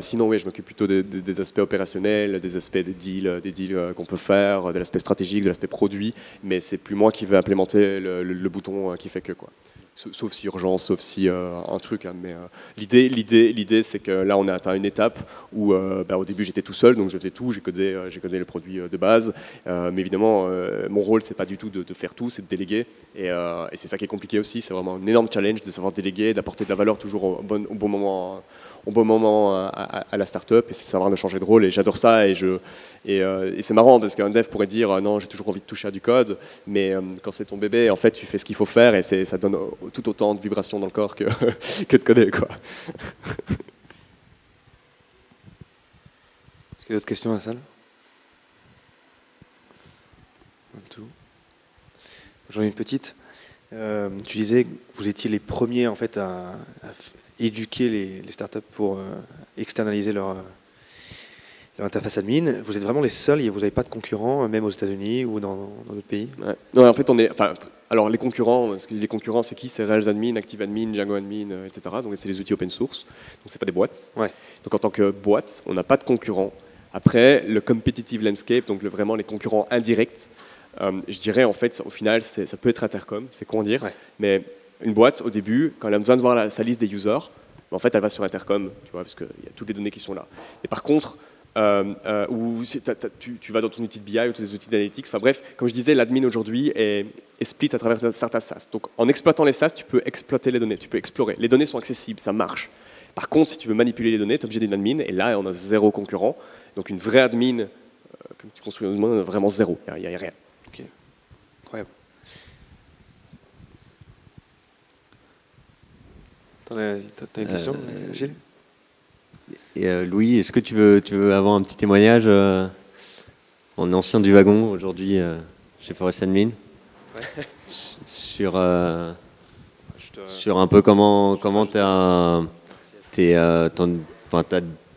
Sinon, oui, je m'occupe plutôt des aspects opérationnels, des aspects des deals qu'on peut faire, de l'aspect stratégique, de l'aspect produit, mais c'est plus moi qui vais implémenter le bouton qui fait que, quoi. sauf si urgence, sauf si un truc. Hein, mais l'idée, c'est que là, on a atteint une étape où, au début, j'étais tout seul, donc je faisais tout, j'ai codé le produit de base. Mais évidemment, mon rôle, c'est pas du tout de faire tout, c'est de déléguer. Et c'est ça qui est compliqué aussi. C'est vraiment un énorme challenge de savoir déléguer, d'apporter de la valeur toujours au bon moment. Au bon moment à la startup, et c'est savoir de changer de rôle, et j'adore ça, et c'est marrant parce qu'un dev pourrait dire non, j'ai toujours envie de toucher à du code, mais quand c'est ton bébé, en fait, tu fais ce qu'il faut faire, et ça donne tout autant de vibrations dans le corps que, que de coder, quoi. Est-ce qu'il y a d'autres questions dans la salle? J'en ai une petite. Tu disais que vous étiez les premiers en fait à éduquer les startups pour externaliser leur interface admin. Vous êtes vraiment les seuls, vous n'avez pas de concurrents, même aux États-Unis ou dans d'autres pays? Ouais. Non, en fait, alors les concurrents, c'est qui? C'est Rails Admin, Active Admin, Django Admin, etc. Donc c'est les outils open source. Donc c'est pas des boîtes. Ouais. Donc en tant que boîte, on n'a pas de concurrents. Après, le competitive landscape, donc vraiment les concurrents indirects, je dirais en fait, au final, ça peut être Intercom, c'est con à dire, mais une boîte, au début, quand elle a besoin de voir sa liste des users, en fait, elle va sur Intercom, tu vois, parce qu'il y a toutes les données qui sont là. Et par contre, tu vas dans ton outil de BI ou tes outils d'analytics, enfin bref, comme je disais, l'admin aujourd'hui est split à travers certains SaaS. Donc en exploitant les SaaS, tu peux exploiter les données, tu peux explorer. Les données sont accessibles, ça marche. Par contre, si tu veux manipuler les données, tu es obligé d'une admin, et là, on a zéro concurrent. Donc une vraie admin, comme tu construis vraiment zéro, il n'y a rien. Ok, incroyable. T'as une question, Gilles? Et Louis, est-ce que tu veux avoir un petit témoignage en ancien du wagon aujourd'hui chez Forest Admin sur un peu comment t'as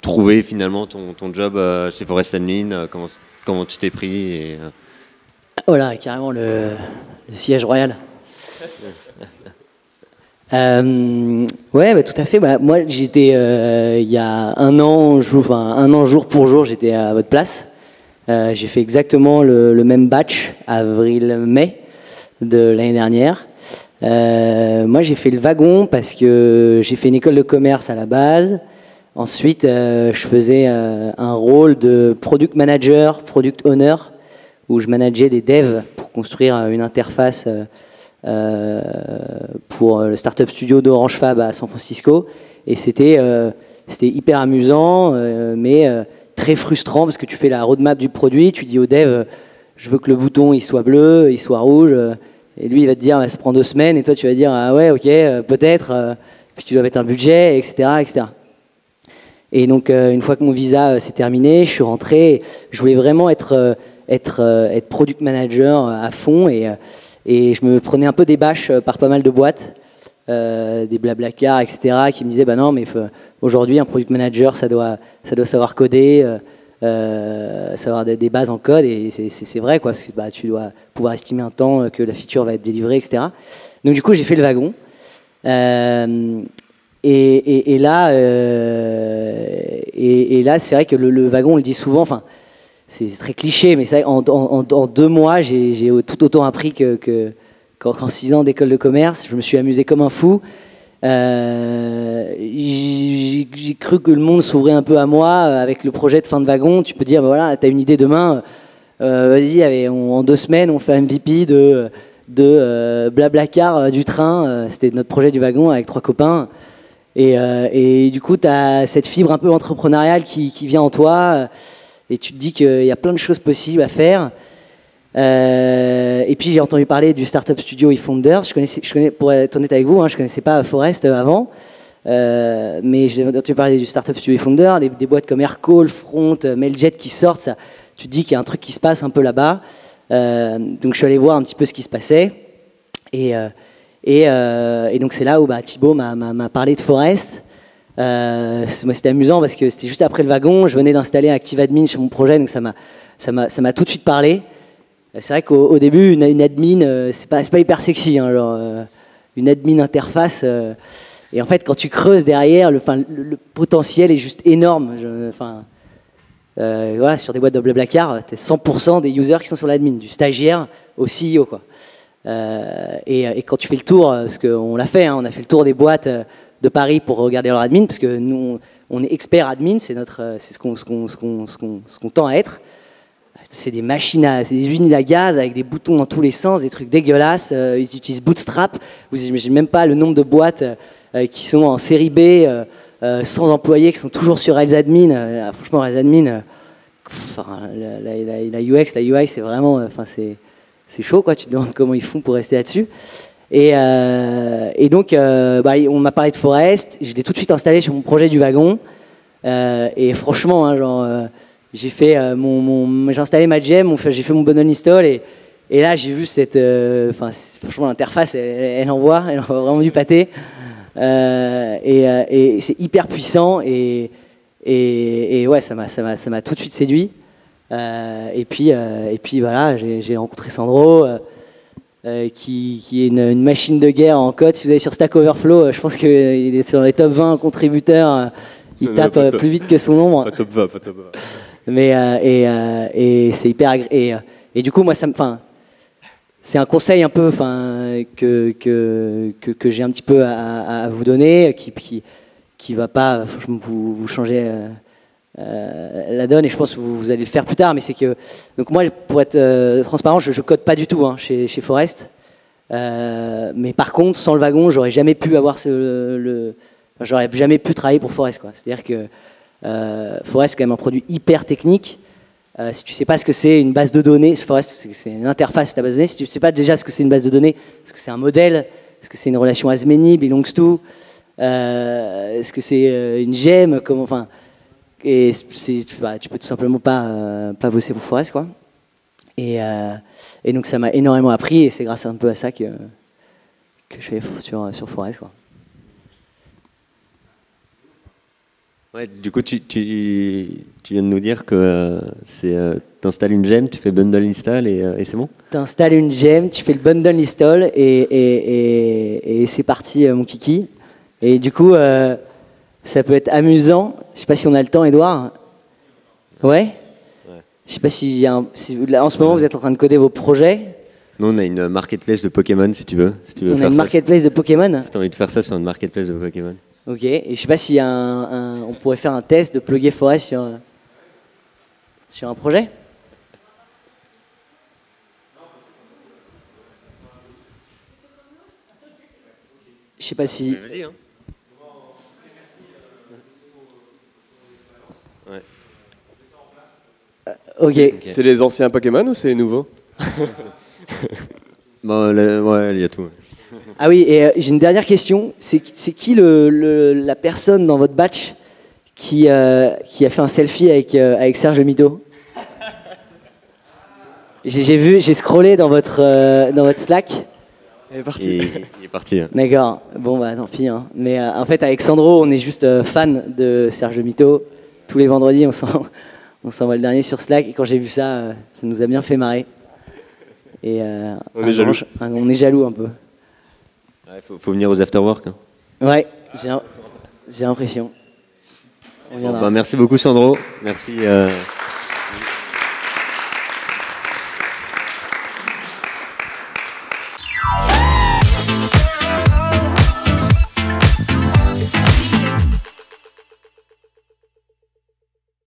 trouvé finalement ton job chez Forest Admin, comment tu t'es pris et, Voilà, carrément le siège royal. Ouais, bah, tout à fait. Bah, moi, j'étais il y a un an jour pour jour, j'étais à votre place. J'ai fait exactement le même batch, avril-mai de l'année dernière. Moi, j'ai fait le wagon parce que j'ai fait une école de commerce à la base. Ensuite, je faisais un rôle de product manager, product owner, où je manageais des devs pour construire une interface pour le startup studio d'Orange Fab à San Francisco, et c'était hyper amusant, mais très frustrant parce que tu fais la roadmap du produit, tu dis au dev je veux que le bouton il soit bleu, il soit rouge, et lui il va te dire ça prend 2 semaines, et toi tu vas dire ah ouais ok peut-être, puis tu dois mettre un budget, etc., etc. Et donc une fois que mon visa s'est terminé, je suis rentré, je voulais vraiment être product manager à fond, et je me prenais un peu des bâches par pas mal de boîtes, des Blablacar, etc., qui me disaient bah non, mais aujourd'hui, un product manager, ça doit savoir coder, savoir des bases en code, et c'est vrai, quoi, parce que bah, tu dois pouvoir estimer un temps que la feature va être délivrée, etc. Donc du coup, j'ai fait le wagon. Et là, c'est vrai que le wagon, on le dit souvent, enfin, c'est très cliché, mais c'est vrai, en 2 mois, j'ai tout autant appris qu'en 6 ans d'école de commerce. Je me suis amusé comme un fou. J'ai cru que le monde s'ouvrait un peu à moi avec le projet de fin de wagon. Tu peux dire, bah voilà, tu as une idée demain, vas-y, allez, en 2 semaines, on fait un MVP de Blablacar du train. C'était notre projet du wagon avec 3 copains. Et du coup, tu as cette fibre un peu entrepreneuriale qui vient en toi. Et tu te dis qu'il y a plein de choses possibles à faire. Et puis j'ai entendu parler du startup studio eFounders. Je connais, pour être honnête avec vous, je ne connaissais pas Forest avant. Mais j'ai entendu parler du startup studio eFounders, des boîtes comme Aircall, Front, Mailjet qui sortent. Ça, tu te dis qu'il y a un truc qui se passe un peu là-bas. Donc je suis allé voir un petit peu ce qui se passait. Et donc c'est là où Thibaut m'a parlé de Forest. Moi, c'était amusant parce que c'était juste après le wagon, je venais d'installer Active Admin sur mon projet, donc ça m'a tout de suite parlé. C'est vrai qu'au début, une admin, c'est pas hyper sexy, une admin interface. Et en fait, quand tu creuses derrière, le potentiel est juste énorme. Voilà, sur des boîtes de Blablacar, tu as 100% des users qui sont sur l'admin, du stagiaire au CEO, quoi. Et quand tu fais le tour, parce qu'on l'a fait, hein, on a fait le tour des boîtes de Paris pour regarder leur admin, parce que nous, on est expert admin, c'est ce qu'on tend à être. C'est des machines, c'est des usines à gaz avec des boutons dans tous les sens, des trucs dégueulasses. Ils utilisent Bootstrap. Vous n'imaginez même pas le nombre de boîtes qui sont en série B, sans employés, qui sont toujours sur Rails Admin. Franchement, Rails Admin, la UX, la UI, c'est vraiment, c'est chaud, quoi. Tu te demandes comment ils font pour rester là-dessus. Et donc, on m'a parlé de Forest. Je l'ai tout de suite installé sur mon projet du wagon. Et franchement, hein, j'ai fait j'ai installé ma gem, j'ai fait mon bundle install et là j'ai vu franchement l'interface, elle envoie vraiment du pâté. Et c'est hyper puissant et ouais, ça m'a tout de suite séduit. Et puis voilà, j'ai rencontré Sandro. Qui est une machine de guerre en code. Si vous allez sur Stack Overflow, je pense qu'il est sur les top 20 contributeurs. Il tape plus vite que son nombre. Pas top 20, pas top 20. Mais et c'est hyper agréable. Et du coup, moi, c'est un conseil un peu, que j'ai un petit peu à vous donner, qui va pas vous changer la donne. Et je pense que vous allez le faire plus tard. Mais c'est que donc moi, pour être transparent, je code pas du tout hein, chez Forest. Mais par contre, sans le wagon, j'aurais jamais pu avoir j'aurais jamais pu travailler pour Forest, quoi. C'est-à-dire que Forest, c'est quand même un produit hyper technique. Si tu ne sais pas ce que c'est une base de données, Forest, c'est une interface de ta base de données. Si tu ne sais pas déjà ce que c'est une base de données, ce que c'est un modèle, ce que c'est une relation as many, belongs to, ce que c'est une gemme, et tu peux tout simplement pas bosser pour Forest, quoi. Et donc ça m'a énormément appris et c'est grâce un peu à ça que je fais sur Forest, quoi. Ouais, du coup, tu viens de nous dire que t'installes une gem, tu fais bundle install et c'est bon. T'installes une gem, tu fais le bundle install et c'est parti, mon kiki. Et du coup, ça peut être amusant. Je sais pas si on a le temps, Edouard. Ouais. Je sais pas là, en ce moment vous êtes en train de coder vos projets. Nous, on a une marketplace de Pokémon, si tu veux. On a une marketplace de Pokémon. Si tu as envie de faire ça sur une marketplace de Pokémon. Ok, et je sais pas si on pourrait faire un test de plugger Forest sur un projet. Je sais pas si. Vas-y, hein. Ouais. Ok. C'est les anciens Pokémon ou c'est les nouveaux? Bon, ouais, il y a tout. Ah oui, et j'ai une dernière question. C'est qui la personne dans votre batch qui a fait un selfie avec Serge Mito? J'ai scrollé dans votre Slack. Il est parti. Il est parti. Hein. D'accord. Bon, bah tant pis. Hein. Mais en fait, avec Sandro, on est juste fan de Serge Mito. Tous les vendredis, on s'envoie le dernier sur Slack. Et quand j'ai vu ça, ça nous a bien fait marrer. Et on est jaloux. On est jaloux un peu. Ouais, faut venir aux afterwork. Hein. Ouais, j'ai l'impression. On viendra. Bon, bah, merci beaucoup, Sandro. Merci.